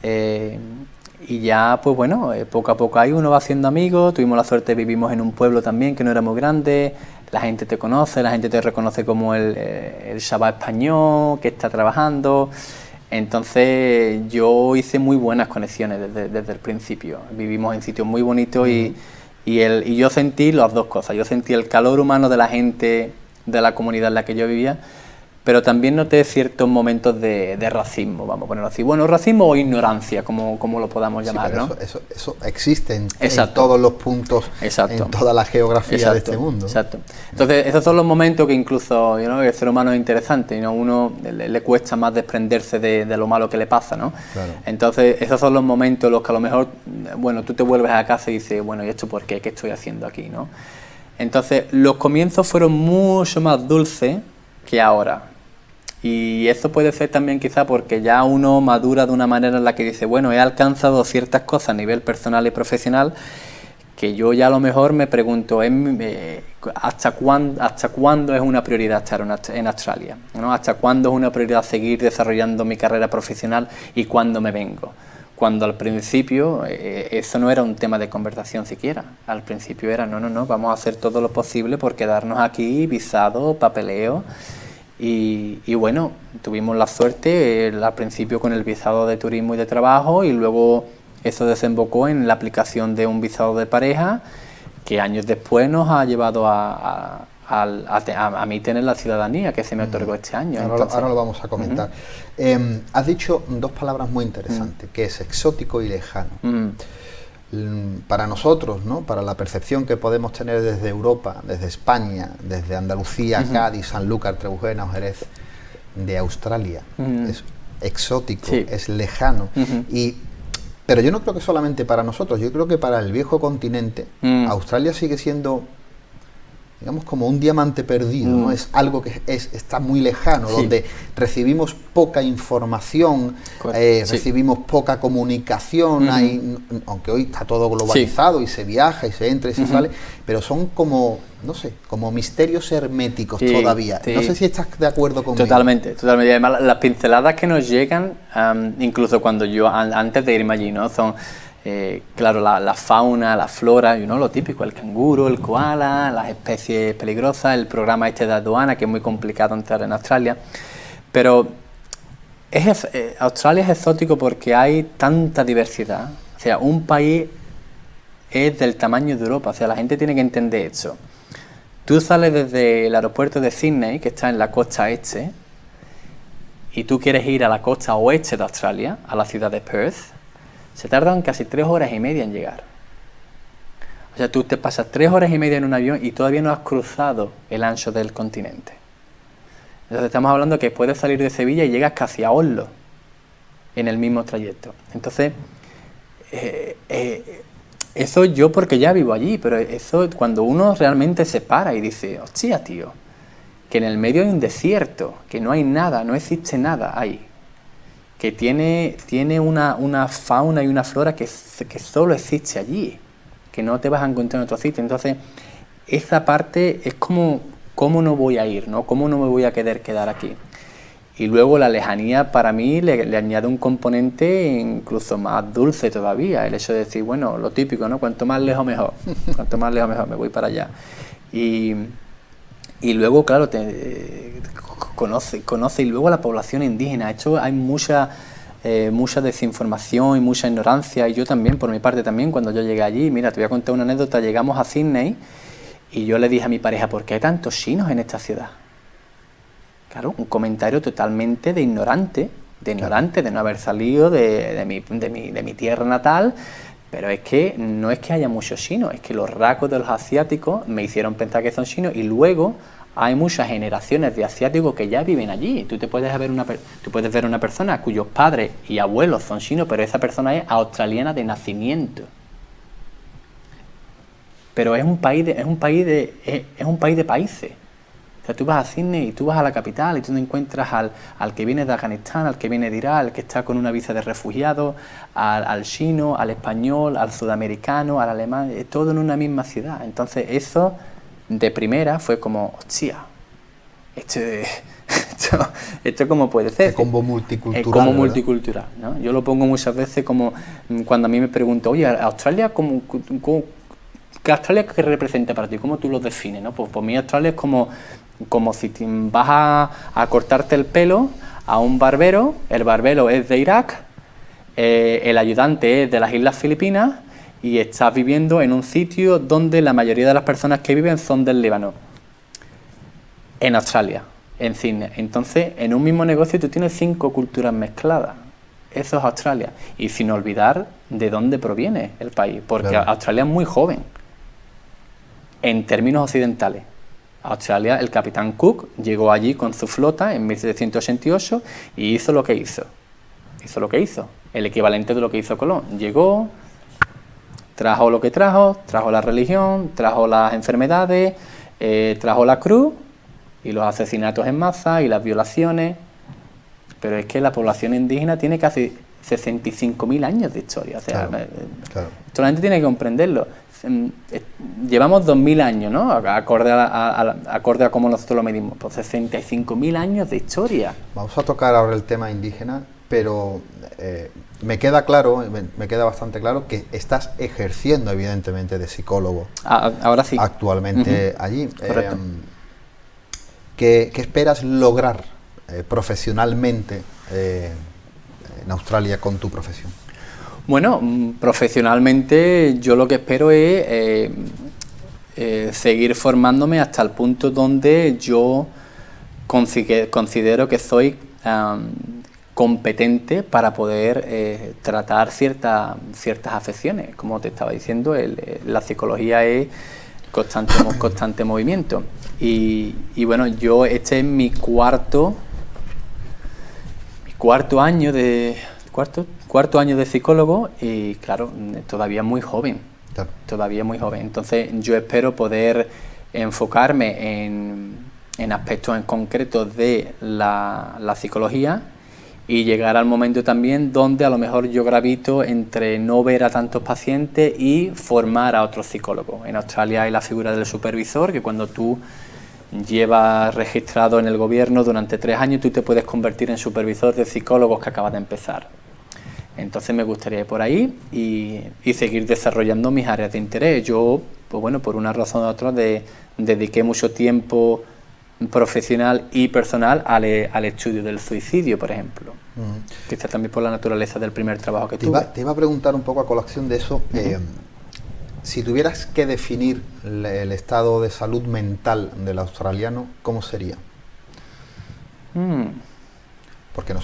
y ya, pues bueno, poco a poco ahí uno va haciendo amigos. Tuvimos la suerte, vivimos en un pueblo también que no era muy grande, la gente te conoce, la gente te reconoce como el chaval español que está trabajando. Entonces yo hice muy buenas conexiones desde el principio. Vivimos en sitios muy bonitos y yo sentí las dos cosas. Yo sentí el calor humano de la gente, de la comunidad en la que yo vivía, pero también noté ciertos momentos de racismo, vamos a ponerlo así. Bueno, racismo o ignorancia, como lo podamos llamar, sí, ¿no? Eso existe en todos los puntos, en toda la geografía de este mundo. Exacto. Entonces, esos son los momentos que incluso, el ser humano es interesante, ¿no? Uno le cuesta más desprenderse de lo malo que le pasa, ¿no? Claro. Entonces, esos son los momentos en los que a lo mejor, bueno, tú te vuelves a casa y dices, bueno, ¿y esto por qué? ¿Qué estoy haciendo aquí, no? Entonces, los comienzos fueron mucho más dulces que ahora. Y eso puede ser también quizá porque ya uno madura de una manera en la que dice, bueno, he alcanzado ciertas cosas a nivel personal y profesional que yo ya a lo mejor me pregunto, ¿hasta cuándo es una prioridad estar en Australia, ¿no? ¿Hasta cuándo es una prioridad seguir desarrollando mi carrera profesional y cuándo me vengo? Cuando al principio eso no era un tema de conversación siquiera. Al principio era, no, vamos a hacer todo lo posible por quedarnos aquí, visado, papeleo. Y bueno, tuvimos la suerte al principio con el visado de turismo y de trabajo, y luego eso desembocó en la aplicación de un visado de pareja que años después nos ha llevado a mí tener la ciudadanía que se me otorgó este año. Ahora lo vamos a comentar. Has dicho dos palabras muy interesantes, que es exótico y lejano. Para nosotros, ¿no? Para la percepción que podemos tener desde Europa, desde España, desde Andalucía, Cádiz, Sanlúcar, Trebujena o Jerez, de Australia, es exótico, es lejano. Pero yo no creo que solamente para nosotros, yo creo que para el viejo continente, Australia sigue siendo, digamos, como un diamante perdido, ¿no? Es algo que está muy lejano, donde recibimos poca información, recibimos poca comunicación, aunque hoy está todo globalizado y se viaja y se entra y se sale, pero son como, no sé, como misterios herméticos todavía. No sé si estás de acuerdo conmigo. Totalmente. Y además las pinceladas que nos llegan, incluso cuando yo, antes de irme allí, ¿no? Son... claro, la fauna, la flora, lo típico, el canguro, el koala, las especies peligrosas, el programa este de aduana, que es muy complicado entrar en Australia, pero Australia es exótico porque hay tanta diversidad. O sea, un país es del tamaño de Europa, o sea, la gente tiene que entender eso. Tú sales desde el aeropuerto de Sydney, que está en la costa este, y tú quieres ir a la costa oeste de Australia, a la ciudad de Perth. Se tardan casi 3 horas y media en llegar. O sea, tú te pasas 3 horas y media en un avión y todavía no has cruzado el ancho del continente. Entonces estamos hablando que puedes salir de Sevilla y llegas casi a Oslo en el mismo trayecto. Entonces, eso yo porque ya vivo allí, pero eso cuando uno realmente se para y dice, hostia, tío, que en el medio hay un desierto, que no hay nada, no existe nada ahí, que tiene una fauna y una flora que solo existe allí, que no te vas a encontrar en otro sitio. Entonces, esa parte es como, ¿cómo no voy a ir, no? ¿Cómo no me voy a quedar aquí? Y luego la lejanía para mí le añade un componente incluso más dulce todavía, el hecho de decir, bueno, lo típico, ¿no? Cuanto más lejos mejor, cuanto más lejos mejor, me voy para allá. Y luego, claro, conoce y luego la población indígena. De hecho, hay mucha desinformación y mucha ignorancia, y yo también, por mi parte también, cuando yo llegué allí, mira, te voy a contar una anécdota. Llegamos a Sydney y yo le dije a mi pareja, ¿por qué hay tantos chinos en esta ciudad? Claro, un comentario totalmente de ignorante, de no haber salido de mi tierra natal. Pero es que no es que haya muchos chinos, es que los rasgos de los asiáticos me hicieron pensar que son chinos, y luego hay muchas generaciones de asiáticos que ya viven allí. Tú puedes ver una persona cuyos padres y abuelos son chinos, pero esa persona es australiana de nacimiento. Pero es un país de países. sea, tú vas a Sydney y tú vas a la capital y tú te encuentras al que viene de Afganistán, al que viene de Irak, al que está con una visa de refugiado, al chino, al español, al sudamericano, al alemán, todo en una misma ciudad. Entonces eso de primera fue como, hostia, esto cómo puede ser. El combo multicultural. El combo multicultural, ¿no? Yo lo pongo muchas veces como cuando a mí me pregunto, oye, Australia, ¿qué Australia qué representa para ti? ¿Cómo tú lo defines? ¿No? Pues por mí Australia es como si vas a cortarte el pelo a un barbero, el barbero es de Irak, el ayudante es de las Islas Filipinas y estás viviendo en un sitio donde la mayoría de las personas que viven son del Líbano. En Australia, en Sydney. Entonces, en un mismo negocio tú tienes 5 culturas mezcladas. Eso es Australia. Y sin olvidar de dónde proviene el país, porque claro, Australia es muy joven. En términos occidentales, Australia, el capitán Cook llegó allí con su flota en 1788 y hizo lo que hizo. Hizo lo que hizo, el equivalente de lo que hizo Colón. Llegó, trajo lo que trajo la religión, trajo las enfermedades, trajo la cruz y los asesinatos en masa y las violaciones. Pero es que la población indígena tiene casi 65.000 años de historia. O sea, claro. Esto la gente tiene que comprenderlo. Llevamos 2.000 años, ¿no? Acorde a cómo nosotros lo medimos. Pues 65.000 años de historia. Vamos a tocar ahora el tema indígena, pero me queda claro, me queda bastante claro que estás ejerciendo evidentemente de psicólogo. Ahora sí. Actualmente allí. Correcto. ¿Qué esperas lograr profesionalmente en Australia con tu profesión? Bueno, profesionalmente yo lo que espero es seguir formándome hasta el punto donde yo considero que soy competente para poder tratar ciertas afecciones. Como te estaba diciendo, la psicología es constante movimiento. Y bueno, este es mi cuarto año de psicólogo y claro, todavía muy joven. Claro. Todavía muy joven. Entonces yo espero poder enfocarme en aspectos en concreto de la psicología y llegar al momento también donde a lo mejor yo gravito entre no ver a tantos pacientes y formar a otros psicólogos. En Australia hay la figura del supervisor, que cuando tú llevas registrado en el gobierno durante 3 años, tú te puedes convertir en supervisor de psicólogos que acabas de empezar. Entonces me gustaría ir por ahí y seguir desarrollando mis áreas de interés. Yo, pues bueno, por una razón u otra, dediqué mucho tiempo profesional y personal al estudio del suicidio, por ejemplo. Quizás también por la naturaleza del primer trabajo que tuve. Te iba a preguntar un poco a colación de eso, si tuvieras que definir el estado de salud mental del australiano, ¿cómo sería? Porque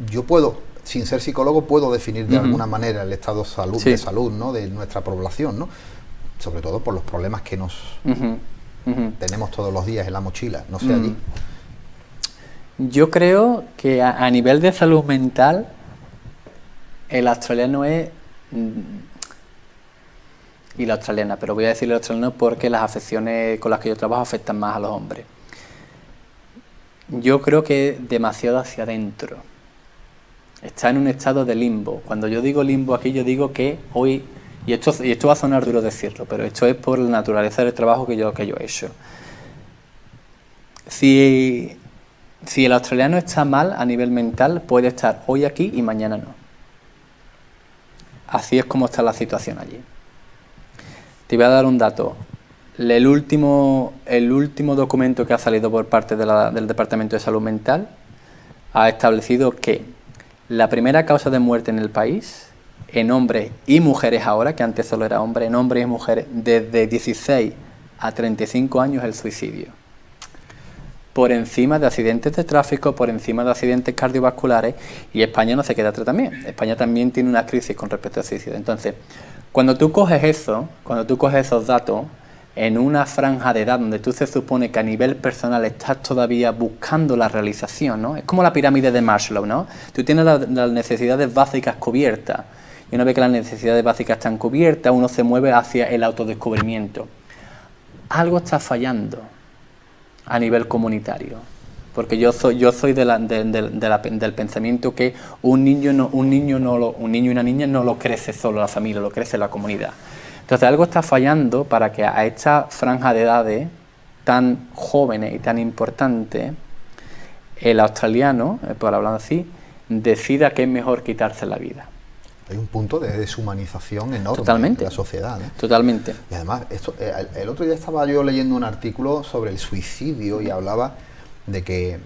yo puedo, sin ser psicólogo, puedo definir de alguna manera el estado de salud, ¿no?, de nuestra población, ¿no? Sobre todo por los problemas que nos tenemos todos los días en la mochila, no sé allí. Yo creo que a nivel de salud mental, el australiano es... y la australiana, pero voy a decir el australiano porque las afecciones con las que yo trabajo afectan más a los hombres. Yo creo que es demasiado hacia adentro. Está en un estado de limbo. Cuando yo digo limbo aquí, yo digo que hoy, y esto va a sonar duro decirlo, pero esto es por la naturaleza del trabajo que yo he hecho. Si el australiano está mal a nivel mental, puede estar hoy aquí y mañana no. Así es como está la situación allí. Te voy a dar un dato. El último documento que ha salido por parte del Departamento de Salud Mental ha establecido que la primera causa de muerte en el país, en hombres y mujeres ahora, que antes solo era hombres, en hombres y mujeres, desde 16 a 35 años, el suicidio. Por encima de accidentes de tráfico, por encima de accidentes cardiovasculares, y España no se queda atrás también. España también tiene una crisis con respecto al suicidio. Entonces, cuando tú coges esos datos en una franja de edad donde tú se supone que a nivel personal estás todavía buscando la realización, ¿no? Es como la pirámide de Maslow, ¿no? Tú tienes las necesidades básicas cubiertas y una vez que las necesidades básicas están cubiertas, uno se mueve hacia el autodescubrimiento. Algo está fallando. a nivel comunitario. Porque yo soy del pensamiento que un niño y una niña no lo crece solo la familia, lo crece la comunidad. Entonces algo está fallando para que a esta franja de edades tan jóvenes y tan importantes, el australiano, por hablar así, decida que es mejor quitarse la vida. Hay un punto de deshumanización enorme Totalmente. en la sociedad, ¿no? Totalmente. Y además, el otro día estaba yo leyendo un artículo sobre el suicidio y hablaba de que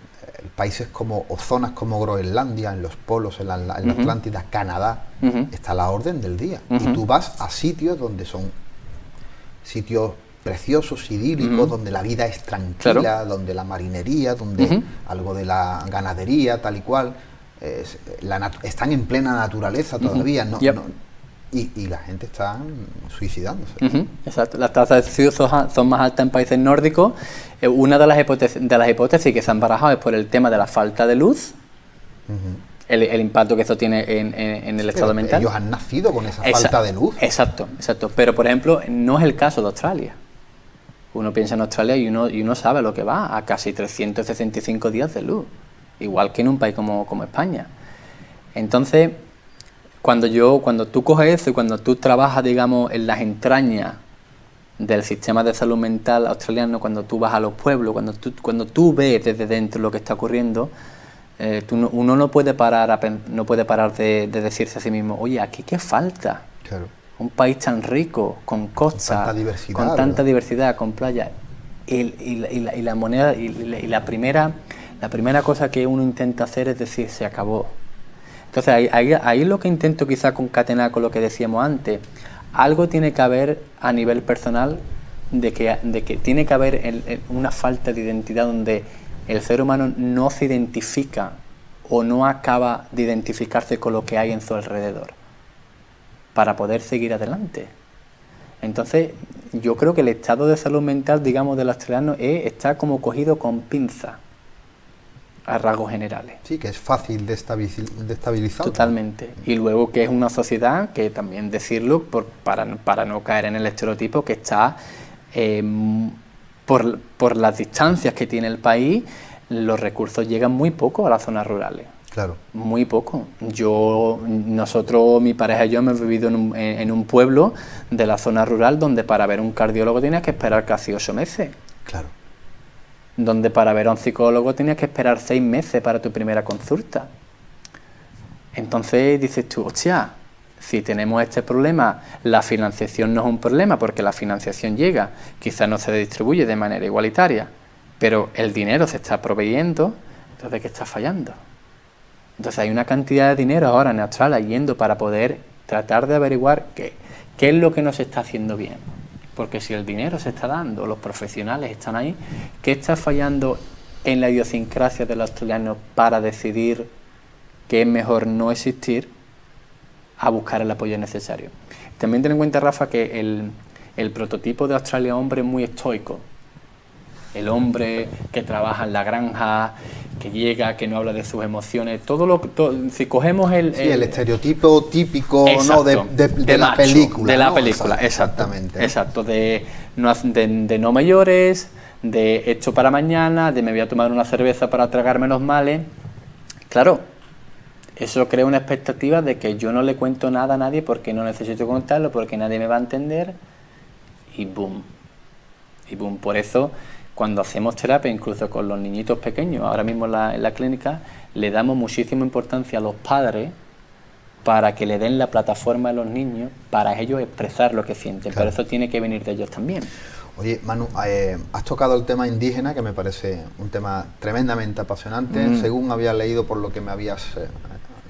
países como, o zonas como Groenlandia, en los polos, en la Atlántida, Canadá, está a la orden del día. Y tú vas a sitios donde son sitios preciosos, idílicos, donde la vida es tranquila, claro, donde la marinería, donde algo de la ganadería, tal y cual, están en plena naturaleza todavía, y la gente está suicidándose. Exacto, las tasas de suicidio son más altas en países nórdicos. Una de las hipótesis que se han barajado es por el tema de la falta de luz, el impacto que eso tiene en el estado mental. Ellos han nacido con esa falta de luz. Exacto. Pero, por ejemplo, no es el caso de Australia. Uno piensa en Australia y uno sabe lo que va, a casi 365 días de luz, igual que en un país como España. Entonces, cuando tú coges eso y cuando tú trabajas, digamos, en las entrañas del sistema de salud mental australiano, cuando tú vas a los pueblos, cuando tú ves desde dentro lo que está ocurriendo, uno no puede parar de decirse a sí mismo, oye, ¿aquí qué falta? Claro. Un país tan rico, con costas, con tanta diversidad, con playas, y la moneda, y la primera cosa que uno intenta hacer es decir, se acabó. Entonces ahí lo que intento quizá concatenar con lo que decíamos antes, algo tiene que haber a nivel personal de que tiene que haber una falta de identidad donde el ser humano no se identifica o no acaba de identificarse con lo que hay en su alrededor para poder seguir adelante. Entonces yo creo que el estado de salud mental, digamos, del australiano está como cogido con pinza a rasgos generales. Sí, que es fácil de estabilizar. Totalmente. Y luego que es una sociedad que, también decirlo, para no caer en el estereotipo, que está, por las distancias que tiene el país, los recursos llegan muy poco a las zonas rurales. Claro. Muy poco. Nosotros, mi pareja y yo, hemos vivido en un pueblo de la zona rural donde para ver un cardiólogo tenías que esperar casi 8 meses. Claro. Donde para ver a un psicólogo tenías que esperar 6 meses para tu primera consulta. Entonces dices tú, hostia, si tenemos este problema, la financiación no es un problema porque la financiación llega, quizás no se distribuye de manera igualitaria, pero el dinero se está proveyendo, entonces ¿qué está fallando? Entonces hay una cantidad de dinero ahora en Australia yendo para poder tratar de averiguar qué es lo que no se está haciendo bien. Porque si el dinero se está dando, los profesionales están ahí, ¿qué está fallando en la idiosincrasia del australiano para decidir que es mejor no existir a buscar el apoyo necesario? También ten en cuenta, Rafa, que el prototipo de Australia hombre es muy estoico. El hombre que trabaja en la granja, que llega, que no habla de sus emociones, si cogemos el estereotipo típico, exacto, ¿no? de la macho, película. De la ¿no? película, exactamente. Exacto, de no me llores, de esto para mañana, de me voy a tomar una cerveza para tragarme los males. Claro, eso crea una expectativa de que yo no le cuento nada a nadie porque no necesito contarlo, porque nadie me va a entender, y boom. Por eso, cuando hacemos terapia, incluso con los niñitos pequeños, ahora mismo en la clínica, le damos muchísima importancia a los padres para que le den la plataforma a los niños para ellos expresar lo que sienten, claro. Pero eso tiene que venir de ellos también. Oye, Manu, has tocado el tema indígena, que me parece un tema tremendamente apasionante. Según había leído, por lo que me habías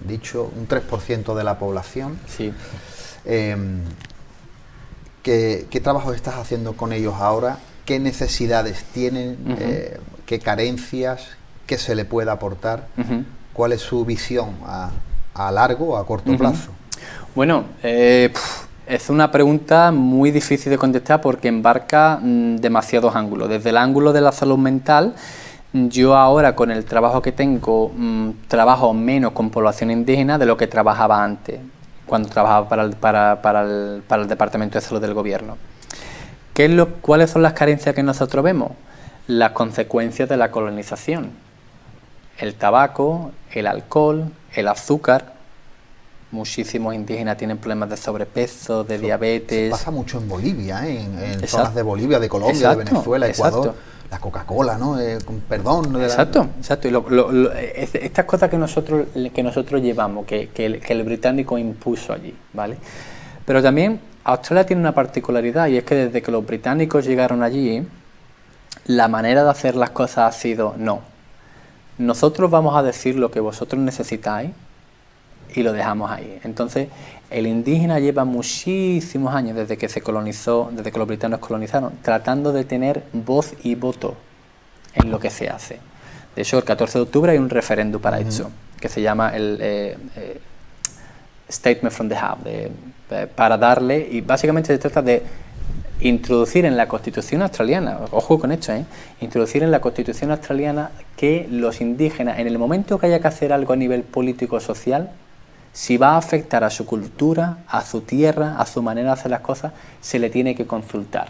dicho, un 3% de la población. Sí. ¿Qué trabajo estás haciendo con ellos ahora? ¿Qué necesidades tienen? ¿Qué carencias? ¿Qué se le puede aportar? ¿Cuál es su visión a largo o a corto plazo? Bueno, es una pregunta muy difícil de contestar porque embarca demasiados ángulos. Desde el ángulo de la salud mental, yo ahora con el trabajo que tengo, trabajo menos con población indígena de lo que trabajaba antes, cuando trabajaba para el Departamento de Salud del Gobierno. ¿Cuáles son las carencias que nosotros vemos? las consecuencias de la colonización. El tabaco, el alcohol, el azúcar. Muchísimos indígenas tienen problemas de sobrepeso, de diabetes. Pasa mucho en Bolivia, en Exacto. zonas de Bolivia, de Colombia, Exacto, de Venezuela, Ecuador. exacto. La Coca-Cola, ¿no? Perdón. Exacto, exacto. Y estas cosas que nosotros llevamos, que el británico impuso allí, ¿vale? Pero también Australia tiene una particularidad, y es que desde que los británicos llegaron allí, la manera de hacer las cosas ha sido, no, nosotros vamos a decir lo que vosotros necesitáis y lo dejamos ahí. Entonces, el indígena lleva muchísimos años desde que se colonizó, desde que los británicos colonizaron, tratando de tener voz y voto en lo que se hace. De hecho, el 14 de octubre hay un referéndum para eso, que se llama el Statement from the Hub, para darle, y básicamente se trata de introducir en la Constitución australiana, ojo con esto, introducir en la Constitución australiana que los indígenas, en el momento que haya que hacer algo a nivel político-social, si va a afectar a su cultura, a su tierra, a su manera de hacer las cosas, se le tiene que consultar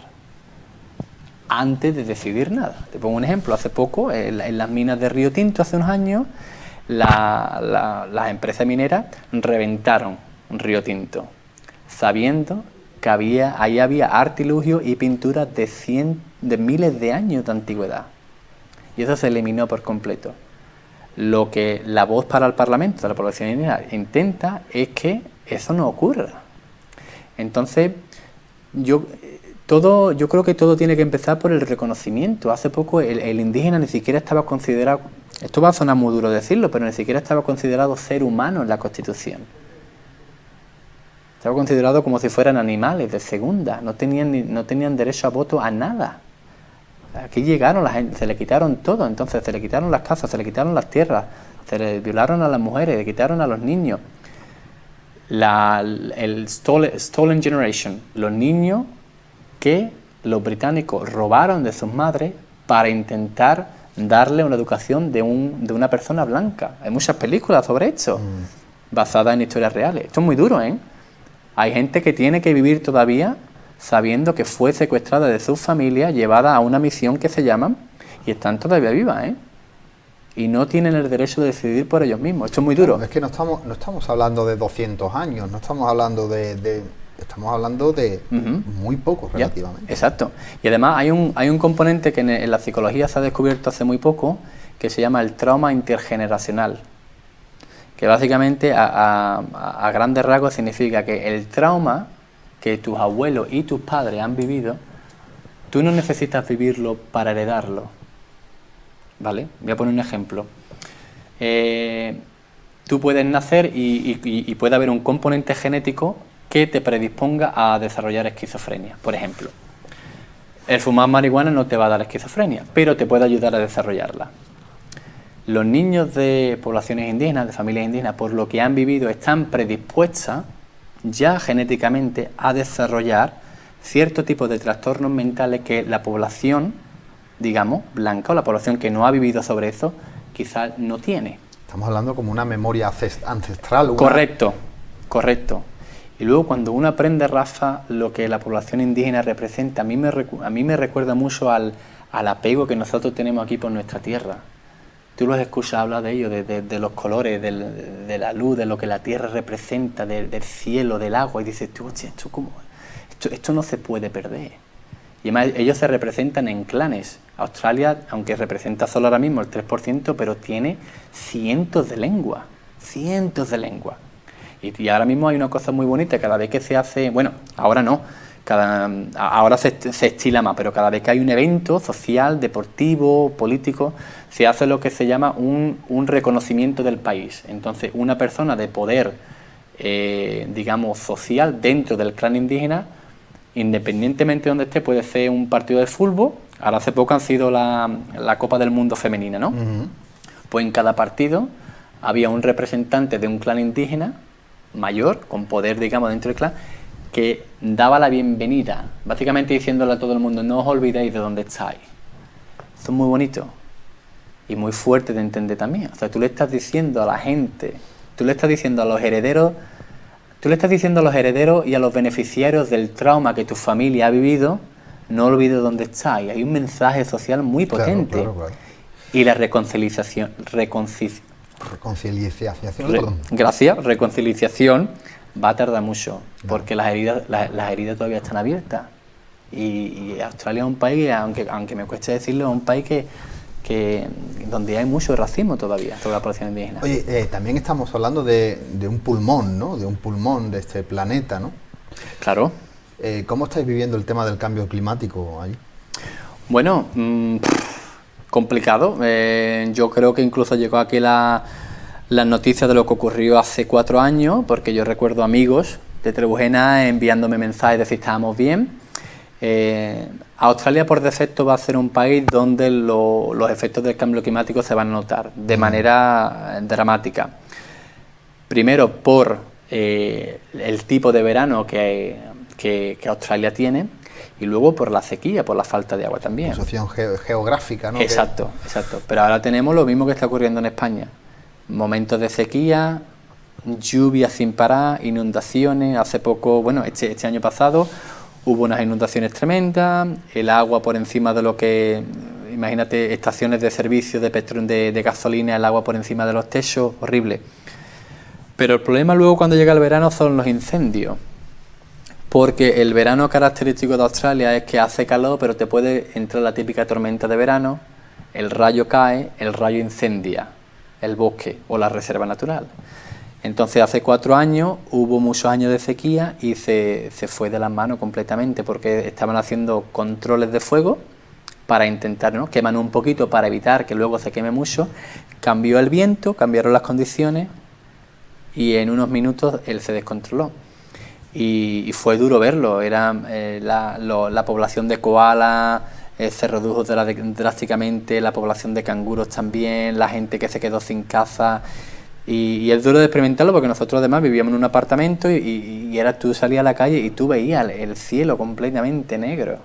antes de decidir nada. Te pongo un ejemplo. Hace poco, en las minas de Río Tinto, hace unos años, las empresas mineras reventaron Río Tinto, sabiendo que ahí había artilugios y pinturas de miles de años de antigüedad. Y eso se eliminó por completo. Lo que la voz para el Parlamento de la población indígena intenta es que eso no ocurra. Entonces, yo creo que todo tiene que empezar por el reconocimiento. Hace poco el indígena ni siquiera estaba considerado, esto va a sonar muy duro decirlo, pero ni siquiera estaba considerado ser humano en la Constitución. Estaba considerado como si fueran animales de segunda, no tenían derecho a voto a nada. Aquí llegaron, la gente, se le quitaron todo, entonces se le quitaron las casas, se le quitaron las tierras, se le violaron a las mujeres, le quitaron a los niños. El Stolen Generation, los niños que los británicos robaron de sus madres para intentar darle una educación de una persona blanca. Hay muchas películas sobre esto, basadas en historias reales. Esto es muy duro, ¿eh? Hay gente que tiene que vivir todavía sabiendo que fue secuestrada de su familia, llevada a una misión que se llama, y están todavía vivas, ¿eh? Y no tienen el derecho de decidir por ellos mismos. Esto es muy duro. Es que no estamos hablando de 200 años, no estamos hablando estamos hablando de muy poco relativamente. Exacto. Y además hay un componente que en la psicología se ha descubierto hace muy poco, que se llama el trauma intergeneracional, que básicamente a grandes rasgos significa que el trauma que tus abuelos y tus padres han vivido, tú no necesitas vivirlo para heredarlo, ¿vale? Voy a poner un ejemplo. Tú puedes nacer y puede haber un componente genético que te predisponga a desarrollar esquizofrenia, por ejemplo. El fumar marihuana no te va a dar esquizofrenia, pero te puede ayudar a desarrollarla. Los niños de poblaciones indígenas, de familias indígenas, por lo que han vivido, están predispuestas ya genéticamente a desarrollar cierto tipo de trastornos mentales que la población, digamos, blanca, o la población que no ha vivido sobre eso, quizás no tiene. Estamos hablando como una memoria ancestral. Correcto. Y luego cuando uno aprende, Rafa, lo que la población indígena representa, a mí me recuerda mucho al apego que nosotros tenemos aquí por nuestra tierra. Tú los escuchas hablar de ello, de los colores, de la luz, de lo que la tierra representa, del cielo, del agua, y dices tú, esto no se puede perder. Y además ellos se representan en clanes. Australia, aunque representa solo ahora mismo el 3%, pero tiene cientos de lenguas. Y ahora mismo hay una cosa muy bonita, cada vez que se hace, bueno, ahora no, ahora se estila más, pero cada vez que hay un evento social, deportivo, político, se hace lo que se llama un reconocimiento del país. Entonces, una persona de poder, digamos, social dentro del clan indígena, independientemente de donde esté, puede ser un partido de fútbol. Ahora hace poco han sido la Copa del Mundo femenina, ¿no? Pues en cada partido había un representante de un clan indígena mayor, con poder, digamos, dentro del clan, que daba la bienvenida, básicamente diciéndole a todo el mundo, no os olvidéis de dónde estáis. Esto es muy bonito y muy fuerte de entender también. O sea, tú le estás diciendo a la gente, tú le estás diciendo a los herederos y a los beneficiarios del trauma que tu familia ha vivido, no olvides dónde estás. Y hay un mensaje social muy potente. Claro. Y la reconciliación va a tardar mucho, porque las heridas todavía están abiertas. Y Australia es un país, aunque me cueste decirlo, es un país que donde hay mucho racismo todavía sobre la población indígena. Oye, también estamos hablando de un pulmón, ¿no? De un pulmón de este planeta, ¿no? Claro. ¿Cómo estáis viviendo el tema del cambio climático allí? Bueno, complicado. Yo creo que incluso llegó aquí las noticias de lo que ocurrió hace 4 años, porque yo recuerdo amigos de Trebujena enviándome mensajes de si estábamos bien. Australia por defecto va a ser un país donde los efectos del cambio climático se van a notar de manera dramática. Primero por el tipo de verano que Australia tiene, y luego por la sequía, por la falta de agua también. La situación geográfica, ¿no? Exacto. Pero ahora tenemos lo mismo que está ocurriendo en España. Momentos de sequía, lluvias sin parar, inundaciones. Hace poco, este año pasado, hubo unas inundaciones tremendas, el agua por encima de lo que, imagínate, estaciones de servicio de gasolina, el agua por encima de los techos, horrible. Pero el problema luego cuando llega el verano son los incendios, porque el verano característico de Australia es que hace calor, pero te puede entrar la típica tormenta de verano, el rayo cae, el rayo incendia el bosque o la reserva natural. Entonces hace 4 años hubo muchos años de sequía y se fue de las manos completamente, porque estaban haciendo controles de fuego para intentar, ¿no?, quemar un poquito para evitar que luego se queme mucho. Cambió el viento, cambiaron las condiciones y en unos minutos él se descontroló. Y fue duro verlo. La población de koalas se redujo drásticamente, la población de canguros también, la gente que se quedó sin casa. Y es duro de experimentarlo porque nosotros además vivíamos en un apartamento y tú salías a la calle y tú veías el cielo completamente negro,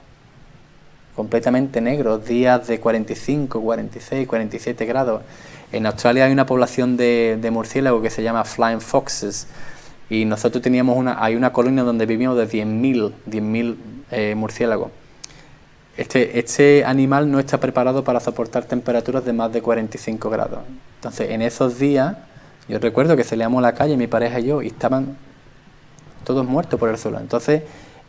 días de 45, 46, 47 grados. En Australia hay una población de murciélagos que se llama Flying Foxes, y nosotros hay una colonia donde vivíamos de 10.000 murciélagos. Este animal no está preparado para soportar temperaturas de más de 45 grados. Entonces, en esos días, yo recuerdo que salíamos a la calle, mi pareja y yo, y estaban todos muertos por el suelo. Entonces,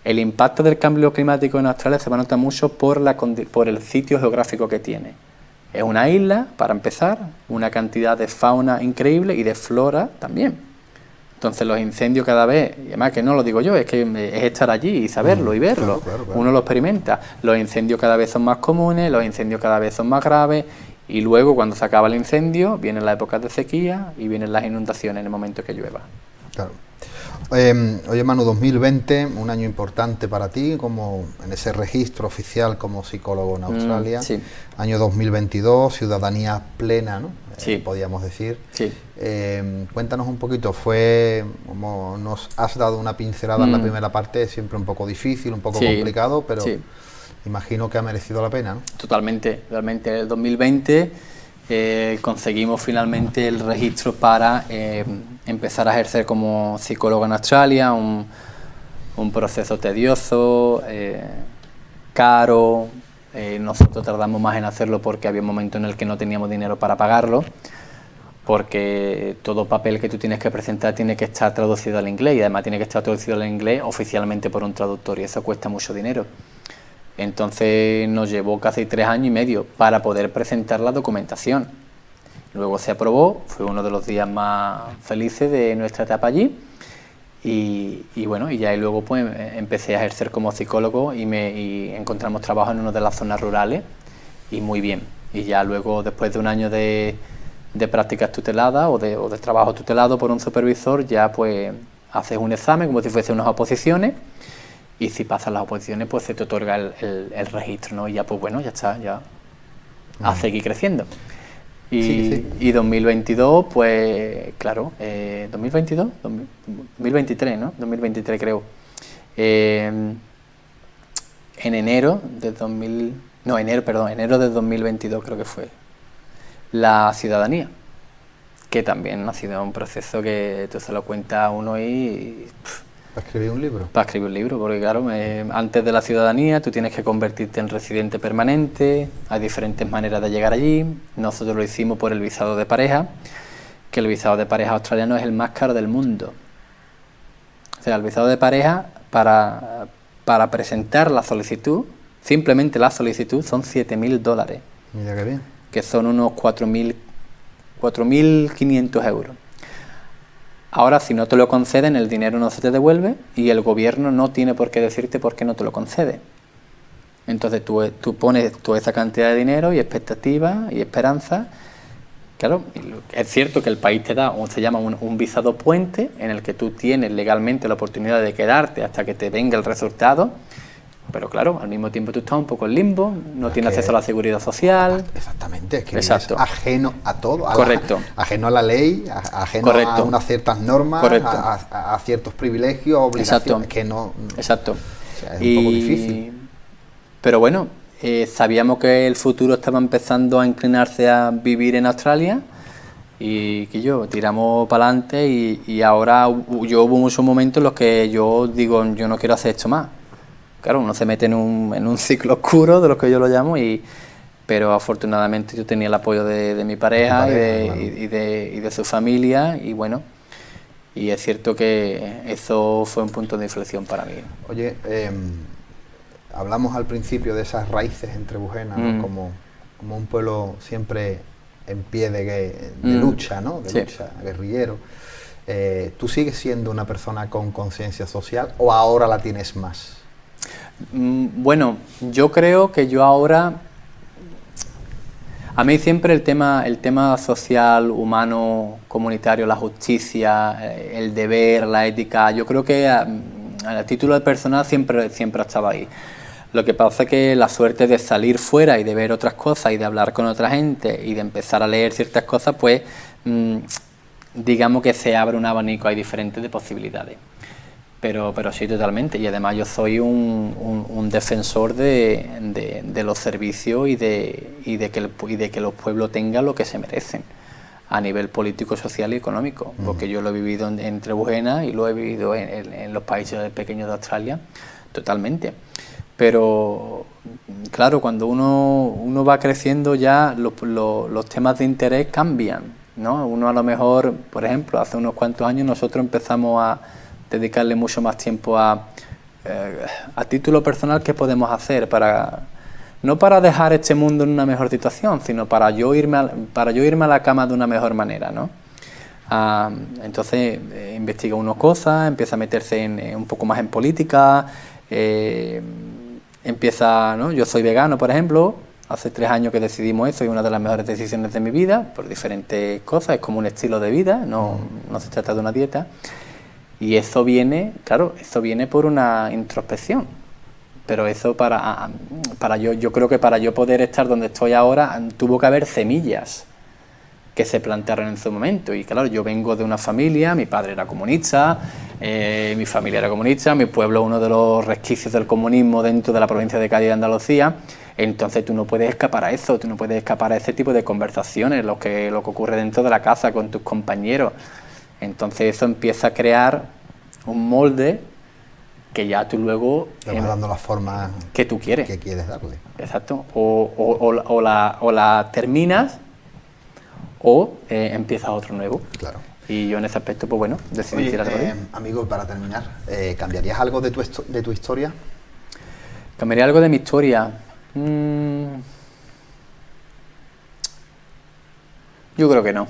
el impacto del cambio climático en Australia se va a notar mucho por el sitio geográfico que tiene. Es una isla, para empezar, una cantidad de fauna increíble y de flora también. Entonces los incendios cada vez, y además que no lo digo yo, es estar allí y saberlo y verlo. Claro. Uno lo experimenta. Los incendios cada vez son más comunes, los incendios cada vez son más graves, y luego cuando se acaba el incendio vienen las épocas de sequía y vienen las inundaciones en el momento que llueva. Claro. Oye, Manu, 2020, un año importante para ti, como en ese registro oficial como psicólogo en Australia. Sí. Año 2022, ciudadanía plena, ¿no? Sí. Podríamos decir. Sí. Cuéntanos un poquito, como nos has dado una pincelada en la primera parte, siempre un poco difícil, un poco complicado, pero imagino que ha merecido la pena, ¿no? Totalmente. El 2020 conseguimos finalmente el registro para empezar a ejercer como psicólogo en Australia, un proceso tedioso, caro. Nosotros tardamos más en hacerlo porque había un momento en el que no teníamos dinero para pagarlo, porque todo papel que tú tienes que presentar tiene que estar traducido al inglés, y además tiene que estar traducido al inglés oficialmente por un traductor, y eso cuesta mucho dinero. Entonces nos llevó casi 3 años y medio para poder presentar la documentación. Luego se aprobó, fue uno de los días más felices de nuestra etapa allí, y ya luego pues empecé a ejercer como psicólogo y encontramos trabajo en una de las zonas rurales, y muy bien. Y ya luego, después de un año de prácticas tuteladas o de trabajo tutelado por un supervisor, ya pues haces un examen como si fuese unas oposiciones, y si pasas las oposiciones pues se te otorga el registro, ¿no? Y ya pues ya está, ya a seguir creciendo. Y 2022, pues claro, 2023, ¿no? 2023 creo. En enero de 2022 creo que fue, la ciudadanía, que también ha sido un proceso que tú se lo cuentas a uno y ¿Para escribir un libro? Para escribir un libro, porque claro, antes de la ciudadanía tú tienes que convertirte en residente permanente, hay diferentes maneras de llegar allí. Nosotros lo hicimos por el visado de pareja, que el visado de pareja australiano es el más caro del mundo. O sea, el visado de pareja, para presentar la solicitud, simplemente la solicitud, son $7.000. Mira qué bien. Que son unos 4.500 euros. Ahora, si no te lo conceden, el dinero no se te devuelve y el gobierno no tiene por qué decirte por qué no te lo concede. Entonces tú pones toda esa cantidad de dinero y expectativas y esperanza. Claro, es cierto que el país te da, se llama un visado puente, en el que tú tienes legalmente la oportunidad de quedarte hasta que te venga el resultado. Pero claro, al mismo tiempo tú estás un poco en limbo, no tienes acceso a la seguridad social. Exactamente, es que es Exacto. ajeno a todo. Correcto. Ajeno a la ley, ajeno Correcto. a unas ciertas normas, Correcto. a ciertos privilegios, obligaciones. Exacto. Que no. Exacto. O sea, es un poco difícil. Pero bueno, sabíamos que el futuro estaba empezando a inclinarse a vivir en Australia y que tiramos para adelante y ahora yo hubo muchos momentos en los que yo digo, yo no quiero hacer esto más. Claro, uno se mete en un ciclo oscuro, de lo que yo lo llamo, pero afortunadamente yo tenía el apoyo de mi pareja y de su familia, y bueno, y es cierto que eso fue un punto de inflexión para mí. Oye, hablamos al principio de esas raíces entrebujenas, ¿no? Como un pueblo siempre en pie de lucha, ¿no? De lucha, guerrillero. ¿Tú sigues siendo una persona con conciencia social o ahora la tienes más? Bueno, yo creo que yo ahora, a mí siempre el tema social, humano, comunitario, la justicia, el deber, la ética, yo creo que a título de personal siempre ha estado ahí. Lo que pasa es que la suerte de salir fuera y de ver otras cosas y de hablar con otra gente y de empezar a leer ciertas cosas, pues digamos que se abre un abanico ahí diferente de posibilidades. Pero sí, totalmente. Y además yo soy un defensor de los servicios y de que los pueblos tengan lo que se merecen a nivel político, social y económico. Porque yo lo he vivido en Trebujena y lo he vivido en los países pequeños de Australia, totalmente. Pero claro, cuando uno va creciendo ya los temas de interés cambian, ¿no? Uno a lo mejor, por ejemplo, hace unos cuantos años nosotros empezamos a dedicarle mucho más tiempo a título personal, qué podemos hacer no para dejar este mundo en una mejor situación, sino para yo irme a la cama de una mejor manera, ¿no? Entonces investiga uno cosas, empieza a meterse un poco más en política, empieza, ¿no? Yo soy vegano, por ejemplo, hace 3 años que decidimos eso y una de las mejores decisiones de mi vida, por diferentes cosas, es como un estilo de vida, no se trata de una dieta. Y eso viene por una introspección. Pero eso yo creo que para yo poder estar donde estoy ahora, tuvo que haber semillas que se plantearon en su momento. Y claro, yo vengo de una familia, mi padre era comunista, mi familia era comunista, mi pueblo es uno de los resquicios del comunismo dentro de la provincia de Cádiz de Andalucía. Entonces tú no puedes escapar a eso, tú no puedes escapar a ese tipo de conversaciones, lo que ocurre dentro de la casa con tus compañeros. Entonces eso empieza a crear un molde que ya tú luego le vas dando la forma que tú quieres. Que quieres darle. Exacto. O la terminas o empiezas otro nuevo. Claro. Y yo en ese aspecto, pues bueno, decidí tirar por ahí. Amigo, para terminar, ¿cambiarías algo de tu historia? ¿Cambiaría algo de mi historia? Yo creo que no.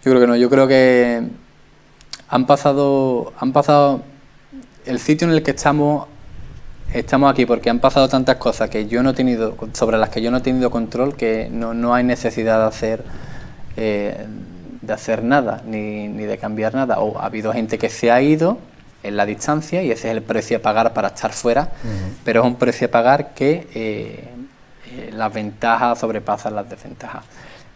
Yo creo que han pasado el sitio en el que estamos aquí porque han pasado tantas cosas que yo no he tenido, sobre las que yo no he tenido control, que no hay necesidad de hacer nada ni de cambiar nada. O ha habido gente que se ha ido en la distancia y ese es el precio a pagar para estar fuera, pero es un precio a pagar que las ventajas sobrepasan las desventajas.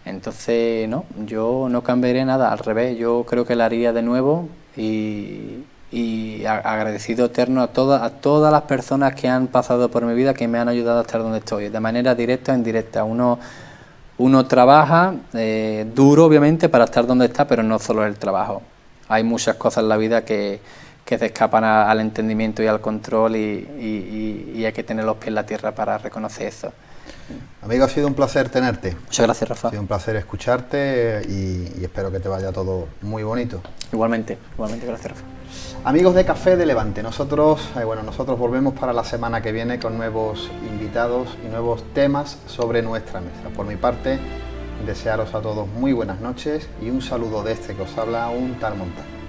Entonces, no, yo no cambiaría nada, al revés, yo creo que la haría de nuevo y agradecido eterno a todas las personas que han pasado por mi vida, que me han ayudado a estar donde estoy, de manera directa o indirecta. Uno trabaja duro, obviamente, para estar donde está, pero no solo el trabajo. Hay muchas cosas en la vida que que se escapan al entendimiento y al control, y hay que tener los pies en la tierra para reconocer eso. Amigo, ha sido un placer tenerte. Muchas gracias, Rafa. Ha sido un placer escucharte y espero que te vaya todo muy bonito. Igualmente, gracias, Rafa. Amigos de Café de Levante, nosotros volvemos para la semana que viene con nuevos invitados y nuevos temas sobre nuestra mesa. Por mi parte, desearos a todos muy buenas noches y un saludo de este que os habla, un tal Montaña.